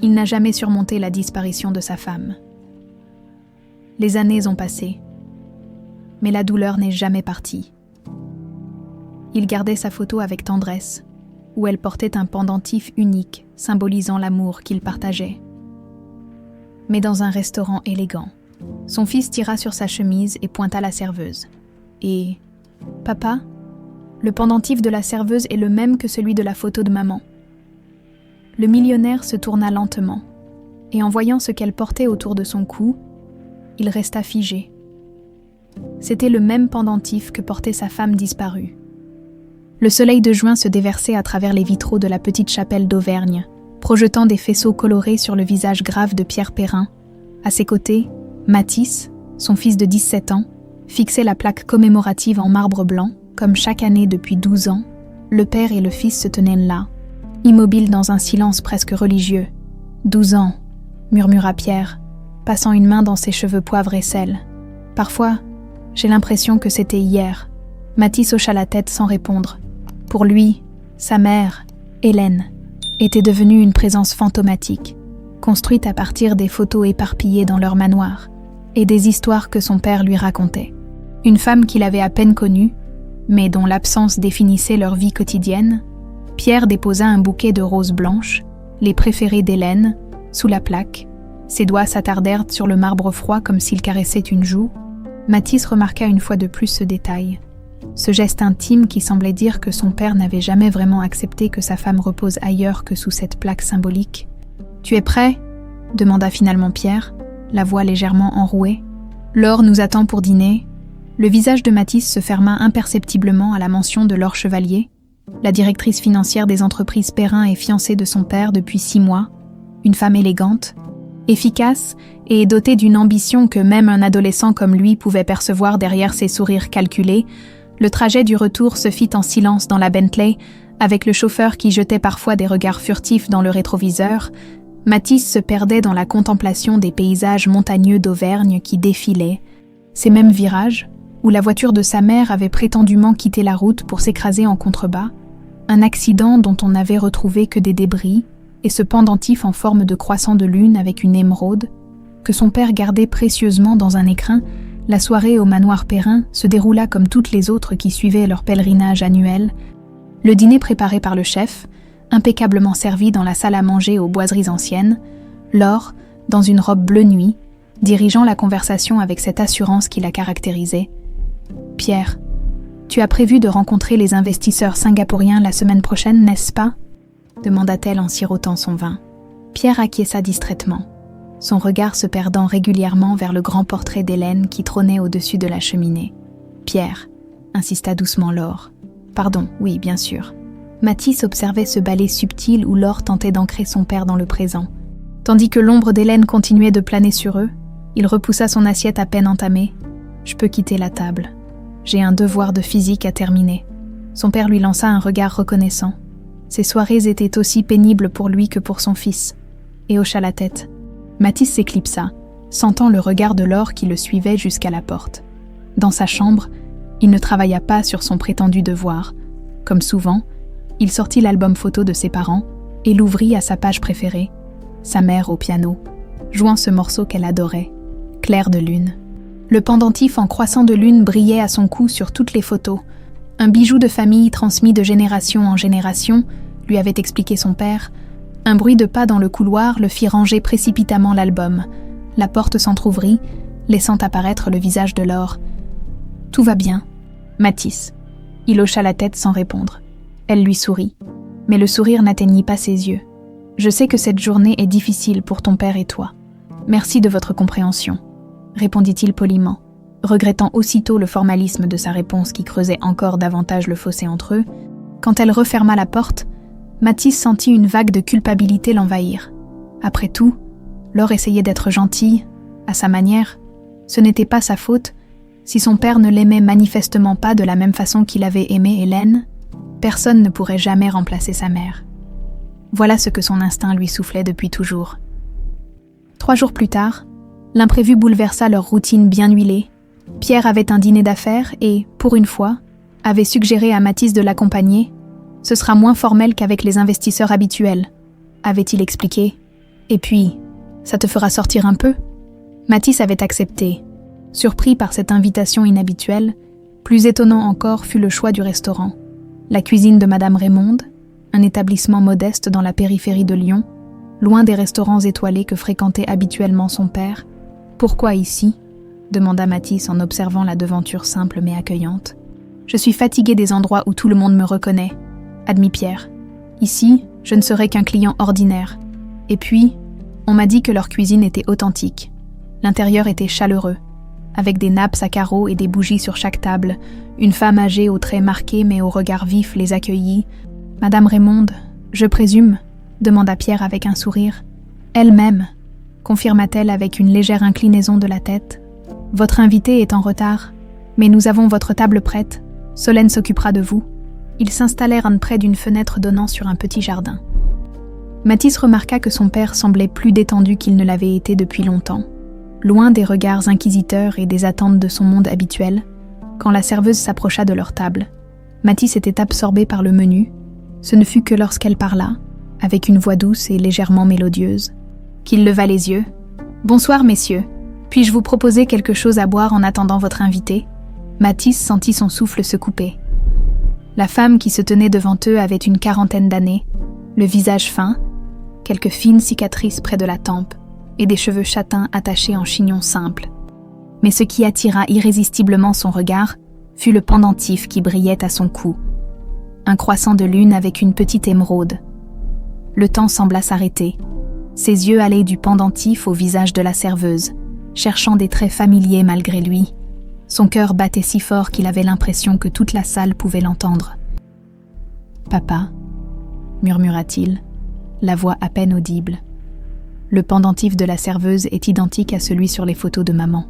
Il n'a jamais surmonté la disparition de sa femme. Les années ont passé, mais la douleur n'est jamais partie. Il gardait sa photo avec tendresse, où elle portait un pendentif unique, symbolisant l'amour qu'il partageait. Mais dans un restaurant élégant, son fils tira sur sa chemise et pointa la serveuse. Et « Papa, le pendentif de la serveuse est le même que celui de la photo de maman. » Le millionnaire se tourna lentement, et en voyant ce qu'elle portait autour de son cou, il resta figé. C'était le même pendentif que portait sa femme disparue. Le soleil de juin se déversait à travers les vitraux de la petite chapelle d'Auvergne, projetant des faisceaux colorés sur le visage grave de Pierre Perrin. À ses côtés, Mathis, son fils de 17 ans, fixait la plaque commémorative en marbre blanc. Comme chaque année depuis 12 ans, le père et le fils se tenaient là, immobiles dans un silence presque religieux. « 12 ans », murmura Pierre, passant une main dans ses cheveux poivre et sel. « Parfois, j'ai l'impression que c'était hier. » Mathis hocha la tête sans répondre. Pour lui, sa mère, Hélène, était devenue une présence fantomatique, construite à partir des photos éparpillées dans leur manoir et des histoires que son père lui racontait. Une femme qu'il avait à peine connue, mais dont l'absence définissait leur vie quotidienne, Pierre déposa un bouquet de roses blanches, les préférées d'Hélène, sous la plaque. Ses doigts s'attardèrent sur le marbre froid comme s'il caressait une joue. Mathis remarqua une fois de plus ce détail. Ce geste intime qui semblait dire que son père n'avait jamais vraiment accepté que sa femme repose ailleurs que sous cette plaque symbolique. « Tu es prêt ?» demanda finalement Pierre, la voix légèrement enrouée. « Laure nous attend pour dîner. » Le visage de Mathis se ferma imperceptiblement à la mention de Laure Chevalier. La directrice financière des entreprises Perrin est fiancée de son père depuis 6 mois, une femme élégante, efficace et dotée d'une ambition que même un adolescent comme lui pouvait percevoir derrière ses sourires calculés. Le trajet du retour se fit en silence dans la Bentley, avec le chauffeur qui jetait parfois des regards furtifs dans le rétroviseur. Mathis se perdait dans la contemplation des paysages montagneux d'Auvergne qui défilaient. Ces mêmes virages, où la voiture de sa mère avait prétendument quitté la route pour s'écraser en contrebas, un accident dont on n'avait retrouvé que des débris, et ce pendentif en forme de croissant de lune avec une émeraude, que son père gardait précieusement dans un écrin. La soirée au manoir Perrin se déroula comme toutes les autres qui suivaient leur pèlerinage annuel. Le dîner préparé par le chef, impeccablement servi dans la salle à manger aux boiseries anciennes, Laure, dans une robe bleu nuit, dirigeant la conversation avec cette assurance qui la caractérisait. « Pierre, tu as prévu de rencontrer les investisseurs singapouriens la semaine prochaine, n'est-ce pas ?» demanda-t-elle en sirotant son vin. Pierre acquiesça distraitement, son regard se perdant régulièrement vers le grand portrait d'Hélène qui trônait au-dessus de la cheminée. « Pierre », insista doucement Laure. « Pardon, oui, bien sûr. » Mathis observait ce ballet subtil où Laure tentait d'ancrer son père dans le présent. Tandis que l'ombre d'Hélène continuait de planer sur eux, il repoussa son assiette à peine entamée. « Je peux quitter la table. J'ai un devoir de physique à terminer. » Son père lui lança un regard reconnaissant. Ces soirées étaient aussi pénibles pour lui que pour son fils, et hocha la tête. Mathis s'éclipsa, sentant le regard de Laure qui le suivait jusqu'à la porte. Dans sa chambre, il ne travailla pas sur son prétendu devoir. Comme souvent, il sortit l'album photo de ses parents et l'ouvrit à sa page préférée, sa mère au piano, jouant ce morceau qu'elle adorait, Clair de lune. Le pendentif en croissant de lune brillait à son cou sur toutes les photos. Un bijou de famille transmis de génération en génération, lui avait expliqué son père. Un bruit de pas dans le couloir le fit ranger précipitamment l'album. La porte s'entr'ouvrit, laissant apparaître le visage de Laure. « Tout va bien, Mathis. » Il hocha la tête sans répondre. Elle lui sourit, mais le sourire n'atteignit pas ses yeux. « Je sais que cette journée est difficile pour ton père et toi. Merci de votre compréhension, » répondit-il poliment, regrettant aussitôt le formalisme de sa réponse qui creusait encore davantage le fossé entre eux. Quand elle referma la porte, Mathis sentit une vague de culpabilité l'envahir. Après tout, Laure essayait d'être gentille, à sa manière. Ce n'était pas sa faute. Si son père ne l'aimait manifestement pas de la même façon qu'il avait aimé Hélène, personne ne pourrait jamais remplacer sa mère. Voilà ce que son instinct lui soufflait depuis toujours. 3 jours plus tard, l'imprévu bouleversa leur routine bien huilée. Pierre avait un dîner d'affaires et, pour une fois, avait suggéré à Mathis de l'accompagner. « Ce sera moins formel qu'avec les investisseurs habituels », avait-il expliqué. Et puis, ça te fera sortir un peu ?» Mathis avait accepté. Surpris par cette invitation inhabituelle, plus étonnant encore fut le choix du restaurant. La cuisine de Madame Raymonde, un établissement modeste dans la périphérie de Lyon, loin des restaurants étoilés que fréquentait habituellement son père. « Pourquoi ici ?» demanda Mathis en observant la devanture simple mais accueillante. « Je suis fatigué des endroits où tout le monde me reconnaît, » admit Pierre. « Ici, je ne serai qu'un client ordinaire. Et puis, on m'a dit que leur cuisine était authentique. L'intérieur était chaleureux, avec des nappes à carreaux et des bougies sur chaque table. Une femme âgée aux traits marqués mais au regard vif les accueillit. « Madame Raymonde, je présume ?» demanda Pierre avec un sourire. « Elle-même » confirma-t-elle avec une légère inclinaison de la tête. « Votre invité est en retard, mais nous avons votre table prête. Solène s'occupera de vous. » Ils s'installèrent près d'une fenêtre donnant sur un petit jardin. Mathis remarqua que son père semblait plus détendu qu'il ne l'avait été depuis longtemps. Loin des regards inquisiteurs et des attentes de son monde habituel, quand la serveuse s'approcha de leur table, Mathis était absorbé par le menu. Ce ne fut que lorsqu'elle parla, avec une voix douce et légèrement mélodieuse, qu'il leva les yeux. « Bonsoir, messieurs. Puis-je vous proposer quelque chose à boire en attendant votre invité ?» Mathis sentit son souffle se couper. La femme qui se tenait devant eux avait une quarantaine d'années, le visage fin, quelques fines cicatrices près de la tempe et des cheveux châtains attachés en chignon simple. Mais ce qui attira irrésistiblement son regard fut le pendentif qui brillait à son cou, un croissant de lune avec une petite émeraude. Le temps sembla s'arrêter. Ses yeux allaient du pendentif au visage de la serveuse, cherchant des traits familiers malgré lui. Son cœur battait si fort qu'il avait l'impression que toute la salle pouvait l'entendre. « Papa » murmura-t-il, la voix à peine audible. Le pendentif de la serveuse est identique à celui sur les photos de maman.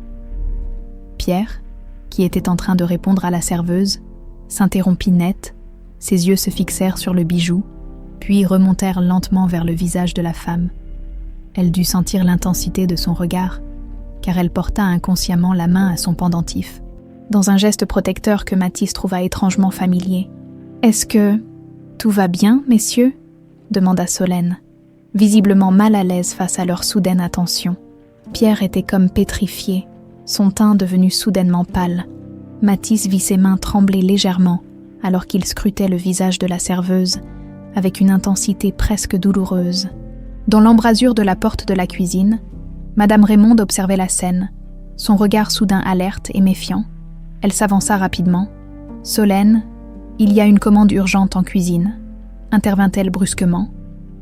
Pierre, qui était en train de répondre à la serveuse, s'interrompit net, ses yeux se fixèrent sur le bijou, puis remontèrent lentement vers le visage de la femme. Elle dut sentir l'intensité de son regard, car elle porta inconsciemment la main à son pendentif, dans un geste protecteur que Mathis trouva étrangement familier. « Est-ce que tout va bien, messieurs ?» demanda Solène, visiblement mal à l'aise face à leur soudaine attention. Pierre était comme pétrifié, son teint devenu soudainement pâle. Mathis vit ses mains trembler légèrement alors qu'il scrutait le visage de la serveuse avec une intensité presque douloureuse. Dans l'embrasure de la porte de la cuisine, Madame Raymonde observait la scène, son regard soudain alerte et méfiant. Elle s'avança rapidement. « Solène, il y a une commande urgente en cuisine », intervint-elle brusquement,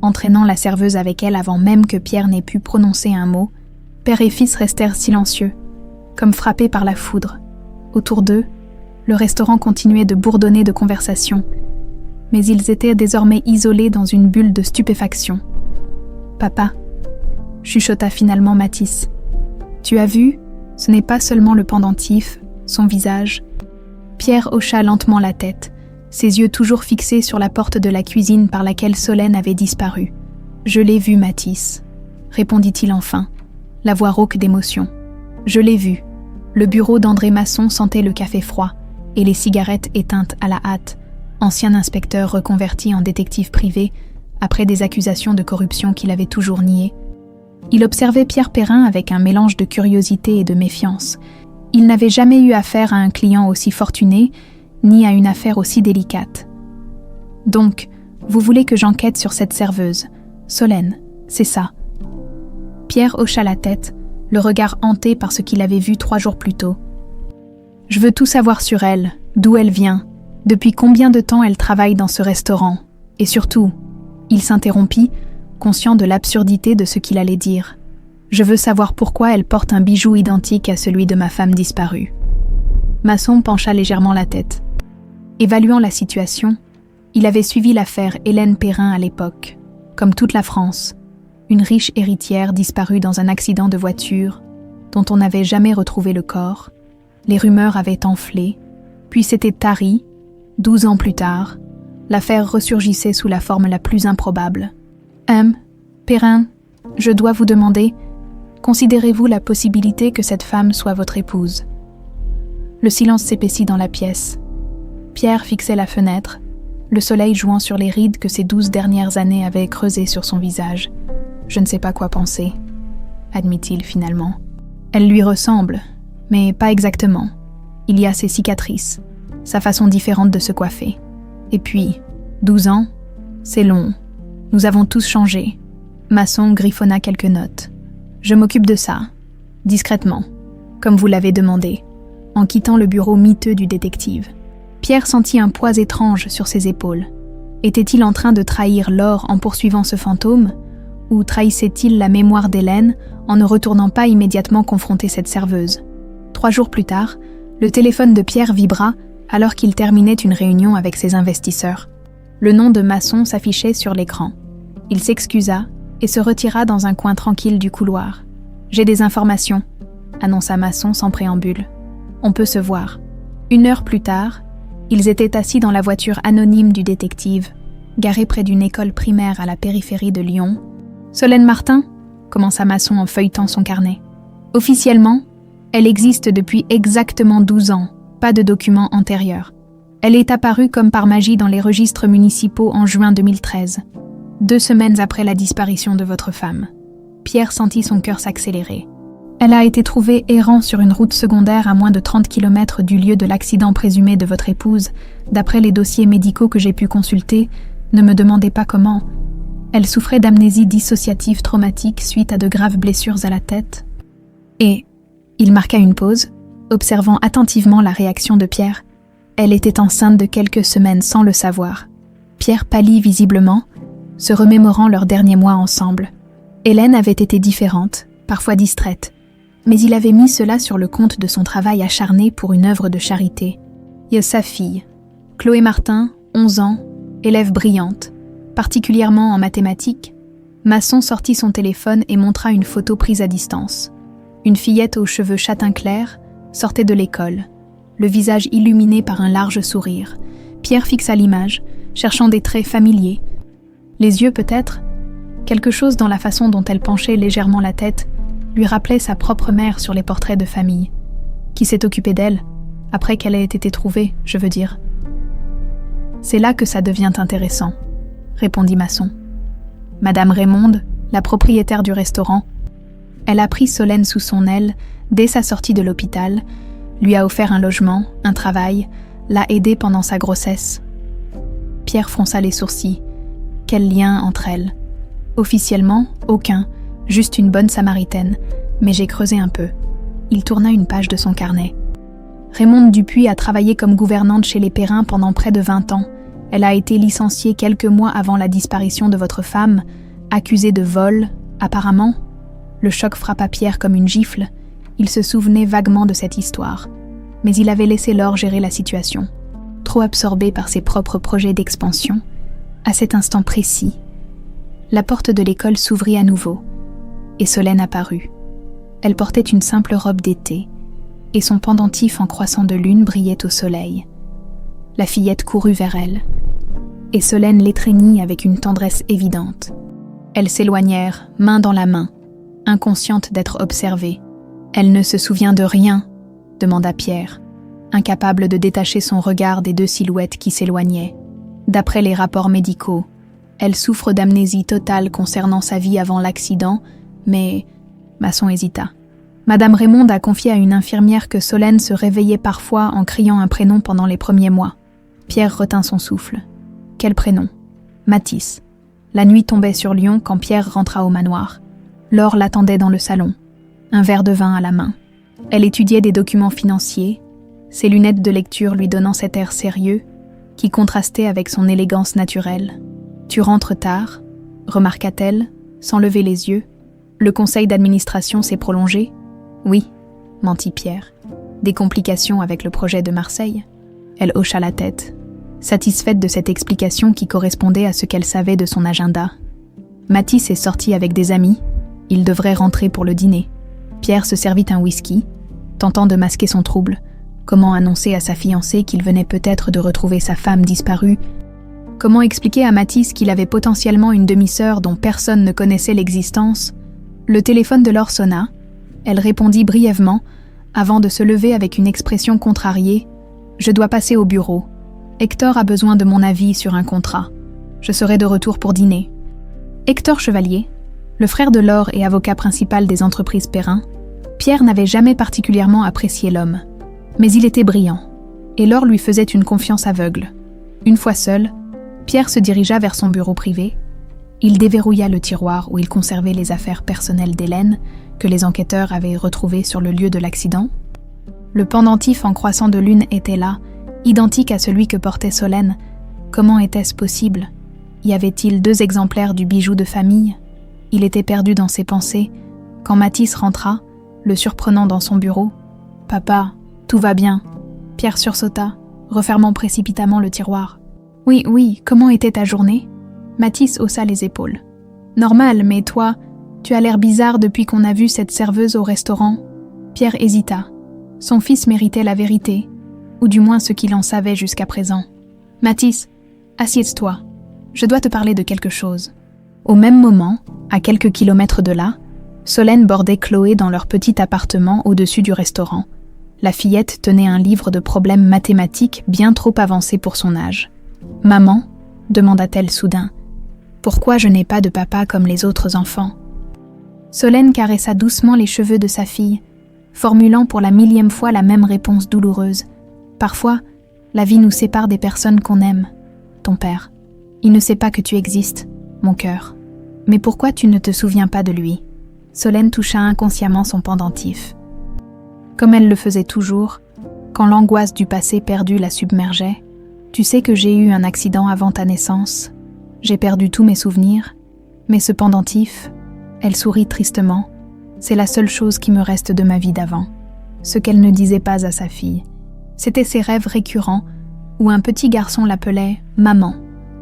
entraînant la serveuse avec elle avant même que Pierre n'ait pu prononcer un mot. Père et fils restèrent silencieux, comme frappés par la foudre. Autour d'eux, le restaurant continuait de bourdonner de conversation, mais ils étaient désormais isolés dans une bulle de stupéfaction. « Papa », chuchota finalement Mathis. « Tu as vu, ce n'est pas seulement le pendentif, son visage. » Pierre hocha lentement la tête, ses yeux toujours fixés sur la porte de la cuisine par laquelle Solène avait disparu. « Je l'ai vu, Mathis, » répondit-il enfin, la voix rauque d'émotion. « Je l'ai vu. » Le bureau d'André Masson sentait le café froid et les cigarettes éteintes à la hâte, ancien inspecteur reconverti en détective privé après des accusations de corruption qu'il avait toujours niées. Il observait Pierre Perrin avec un mélange de curiosité et de méfiance. Il n'avait jamais eu affaire à un client aussi fortuné, ni à une affaire aussi délicate. « Donc, vous voulez que j'enquête sur cette serveuse, Solène, c'est ça ?» Pierre hocha la tête, le regard hanté par ce qu'il avait vu 3 jours plus tôt. « Je veux tout savoir sur elle, d'où elle vient, depuis combien de temps elle travaille dans ce restaurant, et surtout, » il s'interrompit, conscient de l'absurdité de ce qu'il allait dire. « Je veux savoir pourquoi elle porte un bijou identique à celui de ma femme disparue. » Masson pencha légèrement la tête. Évaluant la situation, il avait suivi l'affaire Hélène Perrin à l'époque, comme toute la France, une riche héritière disparue dans un accident de voiture dont on n'avait jamais retrouvé le corps. Les rumeurs avaient enflé, puis s'étaient taries. 12 ans plus tard, l'affaire ressurgissait sous la forme la plus improbable. « Perrin, je dois vous demander, considérez-vous la possibilité que cette femme soit votre épouse ?» Le silence s'épaissit dans la pièce. Pierre fixait la fenêtre, le soleil jouant sur les rides que ces 12 dernières années avaient creusées sur son visage. « Je ne sais pas quoi penser, admit-il finalement. Elle lui ressemble, mais pas exactement. Il y a ses cicatrices, sa façon différente de se coiffer. Et puis, 12 ans, c'est long. Nous avons tous changé. Masson griffonna quelques notes. Je m'occupe de ça, discrètement, comme vous l'avez demandé, en quittant le bureau miteux du détective. Pierre sentit un poids étrange sur ses épaules. Était-il en train de trahir Laure en poursuivant ce fantôme, ou trahissait-il la mémoire d'Hélène en ne retournant pas immédiatement confronter cette serveuse? 3 jours plus tard, le téléphone de Pierre vibra alors qu'il terminait une réunion avec ses investisseurs. Le nom de Masson s'affichait sur l'écran. Il s'excusa et se retira dans un coin tranquille du couloir. « J'ai des informations », annonça Masson sans préambule. « On peut se voir. » 1 heure plus tard, ils étaient assis dans la voiture anonyme du détective, garée près d'une école primaire à la périphérie de Lyon. « Solène Martin ?» commença Masson en feuilletant son carnet. « Officiellement, elle existe depuis exactement 12 ans, pas de documents antérieurs. Elle est apparue comme par magie dans les registres municipaux en juin 2013, 2 semaines après la disparition de votre femme. » Pierre sentit son cœur s'accélérer. Elle a été trouvée errant sur une route secondaire à moins de 30 km du lieu de l'accident présumé de votre épouse. D'après les dossiers médicaux que j'ai pu consulter, ne me demandez pas comment. Elle souffrait d'amnésie dissociative traumatique suite à de graves blessures à la tête. Et il marqua une pause, observant attentivement la réaction de Pierre. Elle était enceinte de quelques semaines sans le savoir. Pierre pâlit visiblement, se remémorant leurs derniers mois ensemble. Hélène avait été différente, parfois distraite, mais il avait mis cela sur le compte de son travail acharné pour une œuvre de charité. Et sa fille, Chloé Martin, 11 ans, élève brillante, particulièrement en mathématiques, Masson sortit son téléphone et montra une photo prise à distance. Une fillette aux cheveux châtain clair sortait de l'école, le visage illuminé par un large sourire. Pierre fixa l'image, cherchant des traits familiers. Les yeux peut-être, quelque chose dans la façon dont elle penchait légèrement la tête lui rappelait sa propre mère sur les portraits de famille. Qui s'est occupé d'elle, après qu'elle ait été trouvée, je veux dire. C'est là que ça devient intéressant, répondit Masson. Madame Raymonde, la propriétaire du restaurant, elle a pris Solène sous son aile dès sa sortie de l'hôpital, lui a offert un logement, un travail, l'a aidée pendant sa grossesse. Pierre fronça les sourcils. Quel lien entre elles? Officiellement, aucun, juste une bonne samaritaine, mais j'ai creusé un peu. Il tourna une page de son carnet. Raymonde Dupuis a travaillé comme gouvernante chez les Perrin pendant près de 20 ans. Elle a été licenciée quelques mois avant la disparition de votre femme, accusée de vol, apparemment. Le choc frappa Pierre comme une gifle. Il se souvenait vaguement de cette histoire, mais il avait laissé Laure gérer la situation. Trop absorbé par ses propres projets d'expansion, à cet instant précis, la porte de l'école s'ouvrit à nouveau, et Solène apparut. Elle portait une simple robe d'été, et son pendentif en croissant de lune brillait au soleil. La fillette courut vers elle, et Solène l'étreignit avec une tendresse évidente. Elles s'éloignèrent, main dans la main, inconscientes d'être observées. « Elle ne se souvient de rien ?» demanda Pierre, incapable de détacher son regard des 2 silhouettes qui s'éloignaient. D'après les rapports médicaux, elle souffre d'amnésie totale concernant sa vie avant l'accident, mais... Masson hésita. Madame Raymonde a confié à une infirmière que Solène se réveillait parfois en criant un prénom pendant les premiers mois. Pierre retint son souffle. Quel prénom? Mathis. La nuit tombait sur Lyon quand Pierre rentra au manoir. Laure l'attendait dans le salon, un verre de vin à la main. Elle étudiait des documents financiers, ses lunettes de lecture lui donnant cet air sérieux qui contrastait avec son élégance naturelle. « Tu rentres tard ?» remarqua-t-elle, sans lever les yeux. « Le conseil d'administration s'est prolongé ?»« Oui, » mentit Pierre. « Des complications avec le projet de Marseille ?» Elle hocha la tête, satisfaite de cette explication qui correspondait à ce qu'elle savait de son agenda. Mathis est sorti avec des amis. Il devrait rentrer pour le dîner. Pierre se servit un whisky, tentant de masquer son trouble. Comment annoncer à sa fiancée qu'il venait peut-être de retrouver sa femme disparue? Comment expliquer à Mathis qu'il avait potentiellement une demi-sœur dont personne ne connaissait l'existence? Le téléphone de Laure sonna. Elle répondit brièvement, avant de se lever avec une expression contrariée. « Je dois passer au bureau. Hector a besoin de mon avis sur un contrat. Je serai de retour pour dîner. »« Hector Chevalier ?» Le frère de Laure et avocat principal des entreprises Perrin, Pierre n'avait jamais particulièrement apprécié l'homme. Mais il était brillant, et Laure lui faisait une confiance aveugle. Une fois seul, Pierre se dirigea vers son bureau privé. Il déverrouilla le tiroir où il conservait les affaires personnelles d'Hélène, que les enquêteurs avaient retrouvées sur le lieu de l'accident. Le pendentif en croissant de lune était là, identique à celui que portait Solène. Comment était-ce possible? Y avait-il 2 exemplaires du bijou de famille? Il était perdu dans ses pensées, quand Mathis rentra, le surprenant dans son bureau. « Papa, tout va bien ?» Pierre sursauta, refermant précipitamment le tiroir. « Oui, comment était ta journée ?» Mathis haussa les épaules. « Normal, mais toi, tu as l'air bizarre depuis qu'on a vu cette serveuse au restaurant. » Pierre hésita. Son fils méritait la vérité, ou du moins ce qu'il en savait jusqu'à présent. « Mathis, assieds-toi. Je dois te parler de quelque chose. » Au même moment, à quelques kilomètres de là, Solène bordait Chloé dans leur petit appartement au-dessus du restaurant. La fillette tenait un livre de problèmes mathématiques bien trop avancé pour son âge. « Maman ?» demanda-t-elle soudain. « Pourquoi je n'ai pas de papa comme les autres enfants ?» Solène caressa doucement les cheveux de sa fille, formulant pour la 1000e fois la même réponse douloureuse. « Parfois, la vie nous sépare des personnes qu'on aime. Ton père, il ne sait pas que tu existes, mon cœur. Mais pourquoi tu ne te souviens pas de lui ?» Solène toucha inconsciemment son pendentif. Comme elle le faisait toujours, quand l'angoisse du passé perdu la submergeait, « Tu sais que j'ai eu un accident avant ta naissance. J'ai perdu tous mes souvenirs. Mais ce pendentif, » elle sourit tristement, « c'est la seule chose qui me reste de ma vie d'avant. » Ce qu'elle ne disait pas à sa fille. C'étaient ses rêves récurrents où un petit garçon l'appelait « maman ».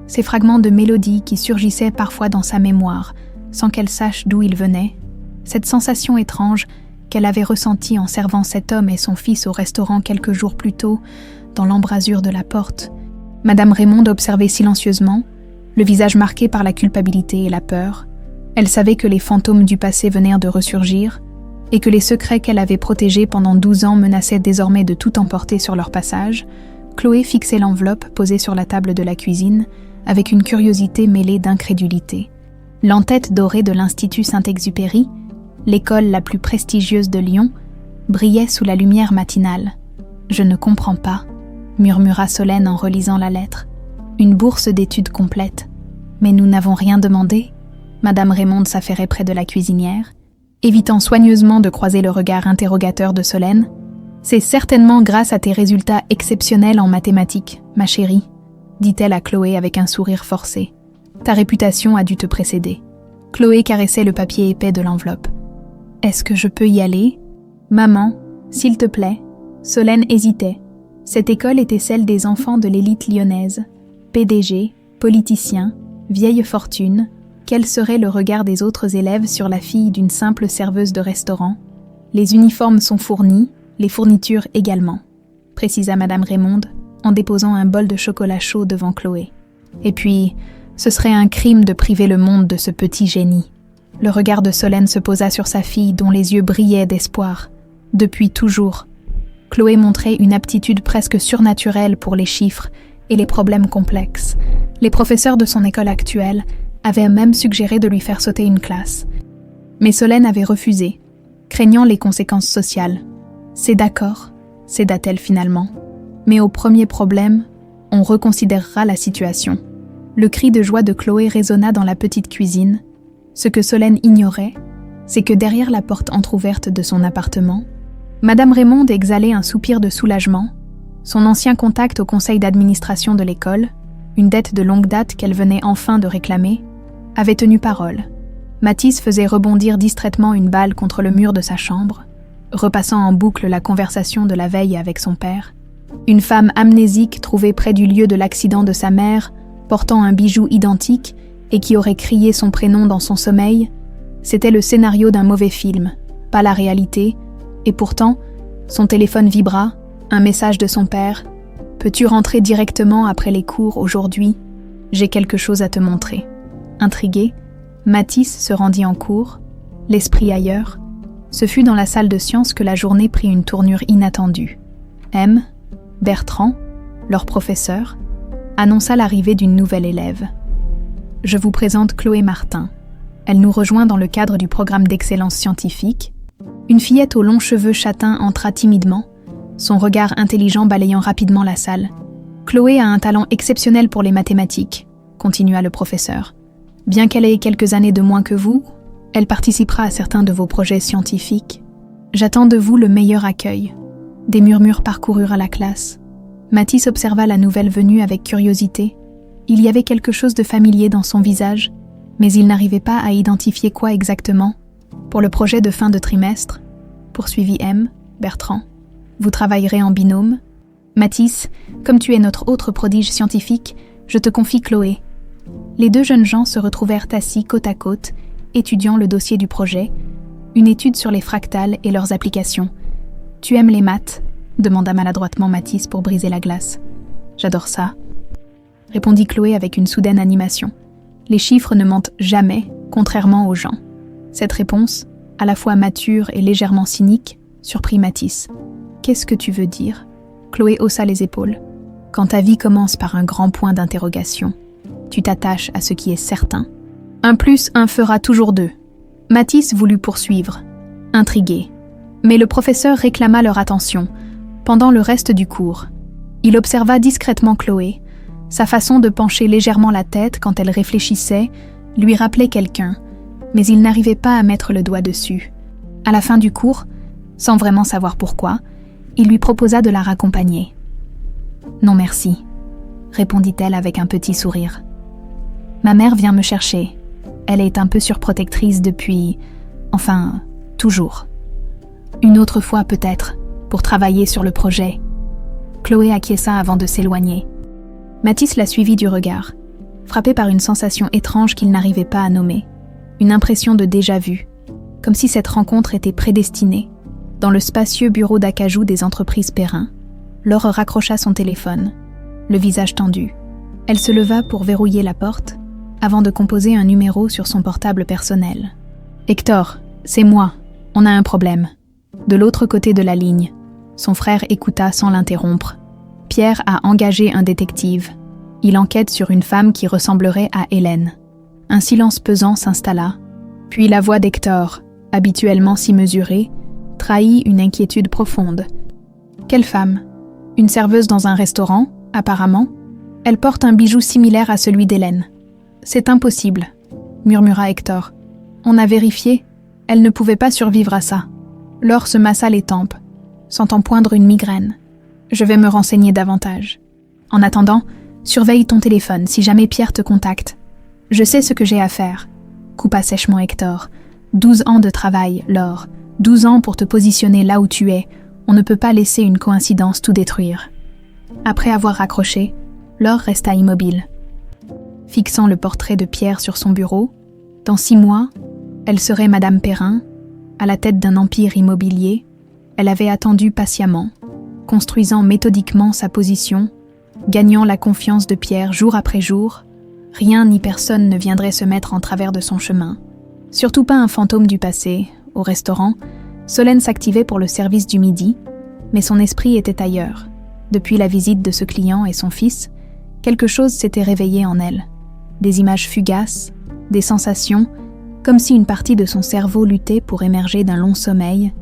Ces fragments de mélodie qui surgissaient parfois dans sa mémoire, sans qu'elle sache d'où ils venaient. Cette sensation étrange qu'elle avait ressentie en servant cet homme et son fils au restaurant quelques jours plus tôt, dans l'embrasure de la porte. Madame Raymonde observait silencieusement, le visage marqué par la culpabilité et la peur. Elle savait que les fantômes du passé venaient de ressurgir et que les secrets qu'elle avait protégés pendant 12 ans menaçaient désormais de tout emporter sur leur passage. Chloé fixait l'enveloppe posée sur la table de la cuisine avec une curiosité mêlée d'incrédulité. L'en-tête dorée de l'Institut Saint-Exupéry, l'école la plus prestigieuse de Lyon, brillait sous la lumière matinale. « Je ne comprends pas », murmura Solène en relisant la lettre. « Une bourse d'études complète. Mais nous n'avons rien demandé ?» Madame Raymonde s'affairait près de la cuisinière, évitant soigneusement de croiser le regard interrogateur de Solène. « C'est certainement grâce à tes résultats exceptionnels en mathématiques, ma chérie, » dit-elle à Chloé avec un sourire forcé. « Ta réputation a dû te précéder. » Chloé caressait le papier épais de l'enveloppe. « Est-ce que je peux y aller ?»« Maman, s'il te plaît. » Solène hésitait. Cette école était celle des enfants de l'élite lyonnaise. PDG, politiciens, vieille fortune. Quel serait le regard des autres élèves sur la fille d'une simple serveuse de restaurant ? Les uniformes sont fournis, les fournitures également, précisa Madame Raymonde, en déposant un bol de chocolat chaud devant Chloé. Et puis, ce serait un crime de priver le monde de ce petit génie. Le regard de Solène se posa sur sa fille dont les yeux brillaient d'espoir. Depuis toujours, Chloé montrait une aptitude presque surnaturelle pour les chiffres et les problèmes complexes. Les professeurs de son école actuelle avaient même suggéré de lui faire sauter une classe. Mais Solène avait refusé, craignant les conséquences sociales. « C'est d'accord », céda-t-elle finalement. Mais au premier problème, on reconsidérera la situation. Le cri de joie de Chloé résonna dans la petite cuisine. Ce que Solène ignorait, c'est que derrière la porte entr'ouverte de son appartement, Madame Raymonde exhalait un soupir de soulagement. Son ancien contact au conseil d'administration de l'école, une dette de longue date qu'elle venait enfin de réclamer, avait tenu parole. Mathis faisait rebondir distraitement une balle contre le mur de sa chambre, repassant en boucle la conversation de la veille avec son père. Une femme amnésique trouvée près du lieu de l'accident de sa mère, portant un bijou identique et qui aurait crié son prénom dans son sommeil, c'était le scénario d'un mauvais film, pas la réalité, et pourtant, son téléphone vibra, un message de son père. « Peux-tu rentrer directement après les cours aujourd'hui ? J'ai quelque chose à te montrer. » Intrigué, Mathis se rendit en cours, l'esprit ailleurs. Ce fut dans la salle de sciences que la journée prit une tournure inattendue. M, Bertrand, leur professeur, annonça l'arrivée d'une nouvelle élève. « Je vous présente Chloé Martin. Elle nous rejoint dans le cadre du programme d'excellence scientifique. Une fillette aux longs cheveux châtains entra timidement, son regard intelligent balayant rapidement la salle. « Chloé a un talent exceptionnel pour les mathématiques », continua le professeur. « Bien qu'elle ait quelques années de moins que vous, elle participera à certains de vos projets scientifiques. J'attends de vous le meilleur accueil. » Des murmures parcoururent la classe. Mathis observa la nouvelle venue avec curiosité. Il y avait quelque chose de familier dans son visage, mais il n'arrivait pas à identifier quoi exactement. « Pour le projet de fin de trimestre, poursuivit Bertrand, vous travaillerez en binôme. Mathis, comme tu es notre autre prodige scientifique, je te confie Chloé. » Les deux jeunes gens se retrouvèrent assis côte à côte, étudiant le dossier du projet, une étude sur les fractales et leurs applications. « Tu aimes les maths ?» demanda maladroitement Mathis pour briser la glace. « J'adore ça », répondit Chloé avec une soudaine animation. Les chiffres ne mentent jamais, contrairement aux gens. Cette réponse, à la fois mature et légèrement cynique, surprit Mathis. « Qu'est-ce que tu veux dire ?» Chloé haussa les épaules. « Quand ta vie commence par un grand point d'interrogation, tu t'attaches à ce qui est certain. 1 + 1 fera toujours 2. » Mathis voulut poursuivre, intrigué. Mais le professeur réclama leur attention, pendant le reste du cours. Il observa discrètement Chloé. Sa façon de pencher légèrement la tête quand elle réfléchissait lui rappelait quelqu'un, mais il n'arrivait pas à mettre le doigt dessus. À la fin du cours, sans vraiment savoir pourquoi, il lui proposa de la raccompagner. « Non merci », répondit-elle avec un petit sourire. « Ma mère vient me chercher. Elle est un peu surprotectrice depuis... enfin, toujours. Une autre fois peut-être, pour travailler sur le projet. » Chloé acquiesça avant de s'éloigner. Mathis la suivit du regard, frappé par une sensation étrange qu'il n'arrivait pas à nommer. Une impression de déjà-vu, comme si cette rencontre était prédestinée. Dans le spacieux bureau d'acajou des entreprises Perrin, Laure raccrocha son téléphone, le visage tendu. Elle se leva pour verrouiller la porte, avant de composer un numéro sur son portable personnel. « Hector, c'est moi, on a un problème. » De l'autre côté de la ligne, son frère écouta sans l'interrompre. Pierre a engagé un détective. Il enquête sur une femme qui ressemblerait à Hélène. Un silence pesant s'installa, puis la voix d'Hector, habituellement si mesurée, trahit une inquiétude profonde. « Quelle femme ? Une serveuse dans un restaurant, apparemment. Elle porte un bijou similaire à celui d'Hélène. »« C'est impossible, » murmura Hector. « On a vérifié, elle ne pouvait pas survivre à ça. » Laure se massa les tempes, sentant poindre une migraine. « Je vais me renseigner davantage. En attendant, surveille ton téléphone si jamais Pierre te contacte. Je sais ce que j'ai à faire. » coupa sèchement Hector. « 12 ans de travail, Laure. 12 ans pour te positionner là où tu es. On ne peut pas laisser une coïncidence tout détruire. » Après avoir raccroché, Laure resta immobile. Fixant le portrait de Pierre sur son bureau, dans 6 mois, elle serait Madame Perrin, à la tête d'un empire immobilier. Elle avait attendu patiemment, construisant méthodiquement sa position, gagnant la confiance de Pierre jour après jour. Rien ni personne ne viendrait se mettre en travers de son chemin. Surtout pas un fantôme du passé. Au restaurant, Solène s'activait pour le service du midi, mais son esprit était ailleurs. Depuis la visite de ce client et son fils, quelque chose s'était réveillé en elle. Des images fugaces, des sensations, comme si une partie de son cerveau luttait pour émerger d'un long sommeil.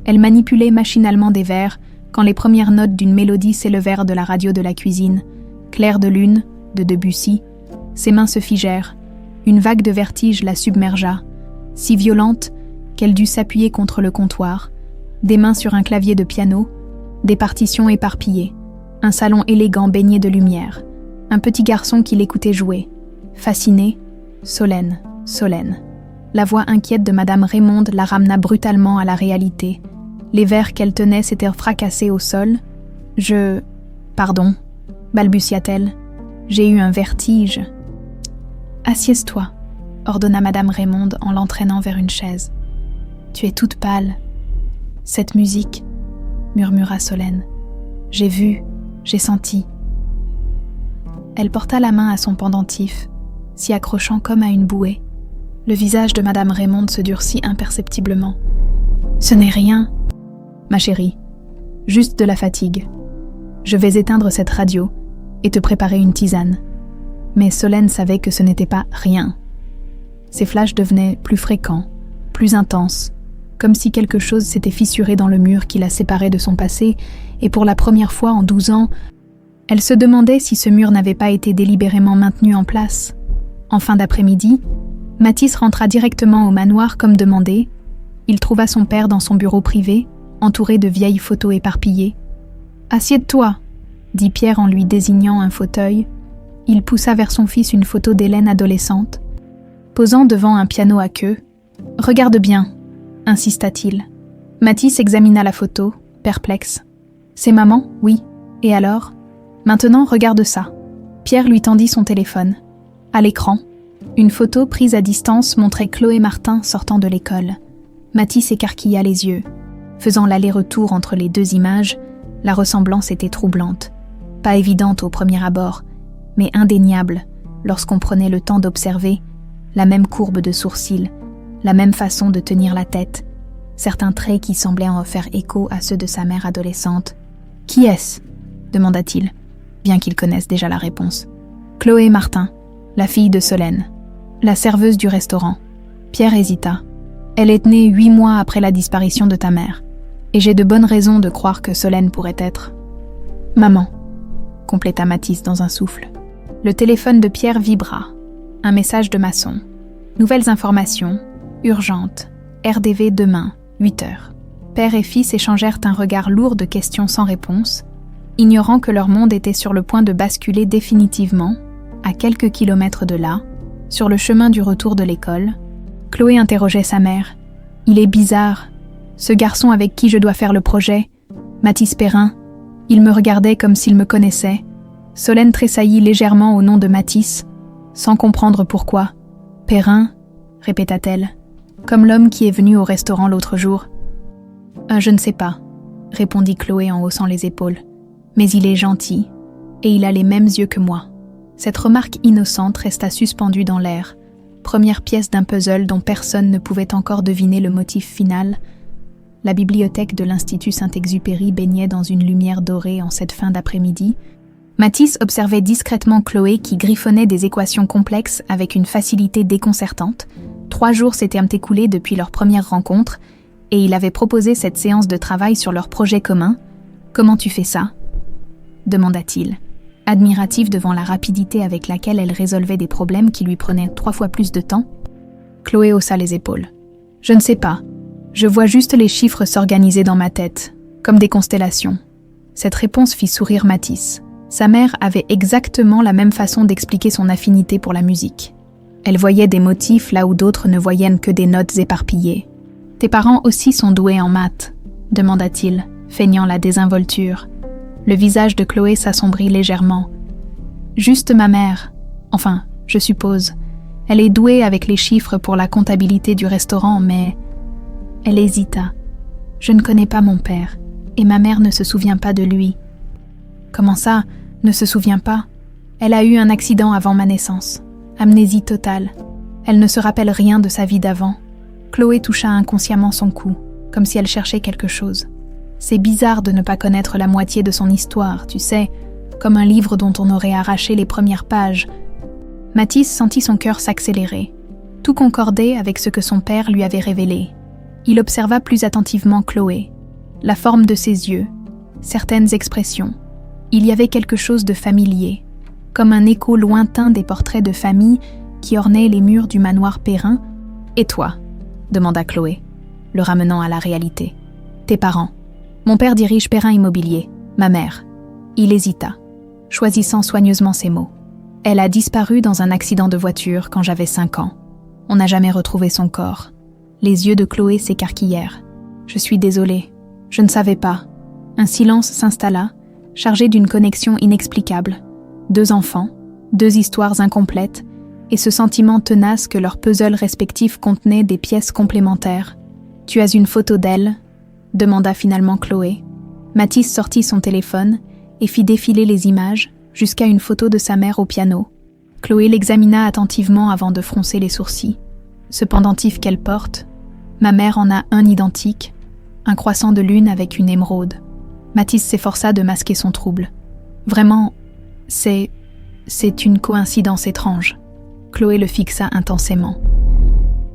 Elle manipulait machinalement des vers quand les premières notes d'une mélodie s'élevèrent de la radio de la cuisine. Clair de lune, de Debussy. Ses mains se figèrent. Une vague de vertige la submergea, si violente qu'elle dut s'appuyer contre le comptoir, des mains sur un clavier de piano, des partitions éparpillées, un salon élégant baigné de lumière, un petit garçon qui l'écoutait jouer. Fasciné, Solène. La voix inquiète de Madame Raymonde la ramena brutalement à la réalité. Les verres qu'elle tenait s'étaient fracassés au sol. « Pardon, balbutia-t-elle. J'ai eu un vertige. »« Assieds-toi, » ordonna Madame Raymonde en l'entraînant vers une chaise. « Tu es toute pâle. »« Cette musique, » murmura Solène. « J'ai vu, j'ai senti. » Elle porta la main à son pendentif, s'y accrochant comme à une bouée. Le visage de Madame Raymonde se durcit imperceptiblement. « Ce n'est rien, ma chérie, juste de la fatigue. Je vais éteindre cette radio et te préparer une tisane. » Mais Solène savait que ce n'était pas rien. Ces flashs devenaient plus fréquents, plus intenses, comme si quelque chose s'était fissuré dans le mur qui la séparait de son passé, et pour la première fois en 12 ans, elle se demandait si ce mur n'avait pas été délibérément maintenu en place. En fin d'après-midi, Mathis rentra directement au manoir comme demandé. Il trouva son père dans son bureau privé, entouré de vieilles photos éparpillées. « Assieds-toi » dit Pierre en lui désignant un fauteuil. Il poussa vers son fils une photo d'Hélène adolescente, posant devant un piano à queue. « Regarde bien » insista-t-il. Mathis examina la photo, perplexe. « C'est maman, oui. Et alors ? Maintenant, regarde ça. » Pierre lui tendit son téléphone. À l'écran, une photo prise à distance montrait Chloé Martin sortant de l'école. Mathis écarquilla les yeux. Faisant l'aller-retour entre les deux images, la ressemblance était troublante. Pas évidente au premier abord, mais indéniable lorsqu'on prenait le temps d'observer la même courbe de sourcils, la même façon de tenir la tête, certains traits qui semblaient en faire écho à ceux de sa mère adolescente. « Qui est-ce » demanda-t-il, bien qu'il connaisse déjà la réponse. « Chloé Martin, la fille de Solène, la serveuse du restaurant. » Pierre hésita. « Elle est née 8 mois après la disparition de ta mère, et j'ai de bonnes raisons de croire que Solène pourrait être. »« Maman » compléta Mathis dans un souffle. Le téléphone de Pierre vibra. Un message de Masson. « Nouvelles informations. Urgente. RDV demain, 8h. » Père et fils échangèrent un regard lourd de questions sans réponse, ignorant que leur monde était sur le point de basculer définitivement, à quelques kilomètres de là, sur le chemin du retour de l'école. Chloé interrogeait sa mère. « Il est bizarre. Ce garçon avec qui je dois faire le projet, Mathis Perrin, il me regardait comme s'il me connaissait. » Solène tressaillit légèrement au nom de Mathis, sans comprendre pourquoi. « Perrin ?» répéta-t-elle, comme l'homme qui est venu au restaurant l'autre jour. « Je ne sais pas », répondit Chloé en haussant les épaules. « Mais il est gentil, et il a les mêmes yeux que moi. » Cette remarque innocente resta suspendue dans l'air, première pièce d'un puzzle dont personne ne pouvait encore deviner le motif final. La bibliothèque de l'Institut Saint-Exupéry baignait dans une lumière dorée en cette fin d'après-midi. Mathis observait discrètement Chloé qui griffonnait des équations complexes avec une facilité déconcertante. 3 jours s'étaient écoulés depuis leur première rencontre, et il avait proposé cette séance de travail sur leur projet commun. « Comment tu fais ça ?» demanda-t-il, admiratif devant la rapidité avec laquelle elle résolvait des problèmes qui lui prenaient 3 fois plus de temps. Chloé haussa les épaules. « Je ne sais pas. Je vois juste les chiffres s'organiser dans ma tête, comme des constellations. » Cette réponse fit sourire Mathis. Sa mère avait exactement la même façon d'expliquer son affinité pour la musique. Elle voyait des motifs là où d'autres ne voyaient que des notes éparpillées. « Tes parents aussi sont doués en maths ?» demanda-t-il, feignant la désinvolture. Le visage de Chloé s'assombrit légèrement. « Juste ma mère. Enfin, je suppose. Elle est douée avec les chiffres pour la comptabilité du restaurant, mais... » Elle hésita. « Je ne connais pas mon père, et ma mère ne se souvient pas de lui. » « Comment ça, ne se souvient pas ? Elle a eu un accident avant ma naissance. Amnésie totale. Elle ne se rappelle rien de sa vie d'avant. » Chloé toucha inconsciemment son cou, comme si elle cherchait quelque chose. C'est bizarre de ne pas connaître la moitié de son histoire, tu sais, comme un livre dont on aurait arraché les premières pages. Mathis sentit son cœur s'accélérer. Tout concordait avec ce que son père lui avait révélé. Il observa plus attentivement Chloé, la forme de ses yeux, certaines expressions. Il y avait quelque chose de familier, comme un écho lointain des portraits de famille qui ornaient les murs du manoir Perrin. « Et toi ?» demanda Chloé, le ramenant à la réalité. « Tes parents. Mon père dirige Perrin Immobilier, ma mère. » Il hésita, choisissant soigneusement ses mots. « Elle a disparu dans un accident de voiture quand j'avais 5 ans. On n'a jamais retrouvé son corps. » Les yeux de Chloé s'écarquillèrent. « Je suis désolée. Je ne savais pas. » Un silence s'installa, chargé d'une connexion inexplicable. 2 enfants, 2 histoires incomplètes, et ce sentiment tenace que leurs puzzles respectifs contenaient des pièces complémentaires. « Tu as une photo d'elle ?» demanda finalement Chloé. Mathis sortit son téléphone et fit défiler les images jusqu'à une photo de sa mère au piano. Chloé l'examina attentivement avant de froncer les sourcils. Ce pendentif qu'elle porte, ma mère en a un identique, un croissant de lune avec une émeraude. Mathis s'efforça de masquer son trouble. Vraiment, c'est une coïncidence étrange. Chloé le fixa intensément.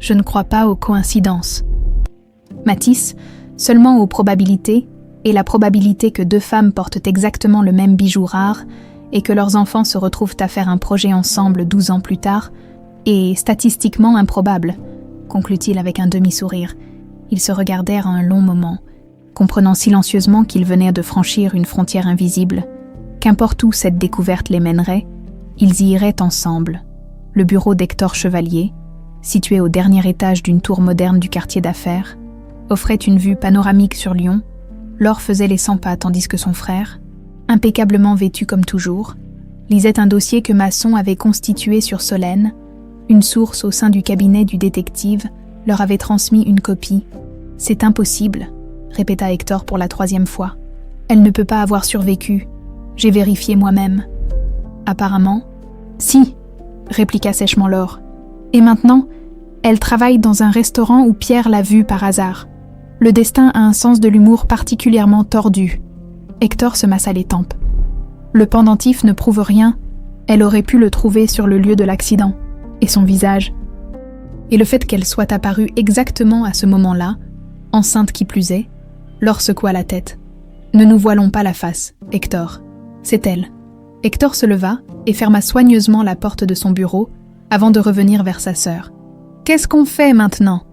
Je ne crois pas aux coïncidences. Mathis, seulement aux probabilités, et la probabilité que 2 femmes portent exactement le même bijou rare et que leurs enfants se retrouvent à faire un projet ensemble 12 ans plus tard, est statistiquement improbable, conclut-il avec un demi-sourire. Ils se regardèrent un long moment, comprenant silencieusement qu'ils venaient de franchir une frontière invisible. Qu'importe où cette découverte les mènerait, ils y iraient ensemble. Le bureau d'Hector Chevalier, situé au dernier étage d'une tour moderne du quartier d'affaires, offrait une vue panoramique sur Lyon. Laure faisait les 100 pas tandis que son frère, impeccablement vêtu comme toujours, lisait un dossier que Masson avait constitué sur Solène. Une source au sein du cabinet du détective leur avait transmis une copie. « C'est impossible », répéta Hector pour la 3e fois. « Elle ne peut pas avoir survécu. J'ai vérifié moi-même. » « Apparemment, si, » répliqua sèchement Laure. « Et maintenant, elle travaille dans un restaurant où Pierre l'a vue par hasard. Le destin a un sens de l'humour particulièrement tordu. » Hector se massa les tempes. « Le pendentif ne prouve rien. Elle aurait pu le trouver sur le lieu de l'accident. Et son visage. Et le fait qu'elle soit apparue exactement à ce moment-là, enceinte qui plus est, Laure secoua la tête. « Ne nous voilons pas la face, Hector. C'est elle. » Hector se leva et ferma soigneusement la porte de son bureau avant de revenir vers sa sœur. « Qu'est-ce qu'on fait maintenant ?»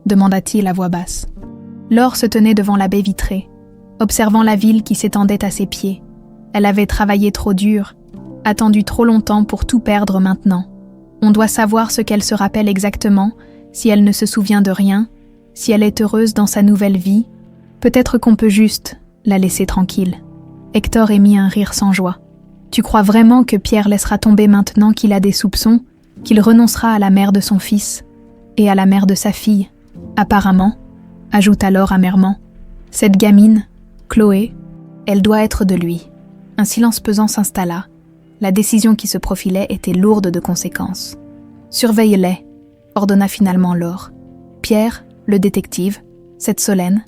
demanda-t-il à voix basse. Laure se tenait devant la baie vitrée, observant la ville qui s'étendait à ses pieds. Elle avait travaillé trop dur, attendu trop longtemps pour tout perdre maintenant. On doit savoir ce qu'elle se rappelle exactement, si elle ne se souvient de rien, si elle est heureuse dans sa nouvelle vie. Peut-être qu'on peut juste la laisser tranquille. Hector émit un rire sans joie. Tu crois vraiment que Pierre laissera tomber maintenant qu'il a des soupçons, qu'il renoncera à la mère de son fils et à la mère de sa fille? Apparemment, ajouta Laure amèrement, cette gamine, Chloé, elle doit être de lui. Un silence pesant s'installa. La décision qui se profilait était lourde de conséquences. « Surveille-les », ordonna finalement Laure. « Pierre, le détective, cette Solène,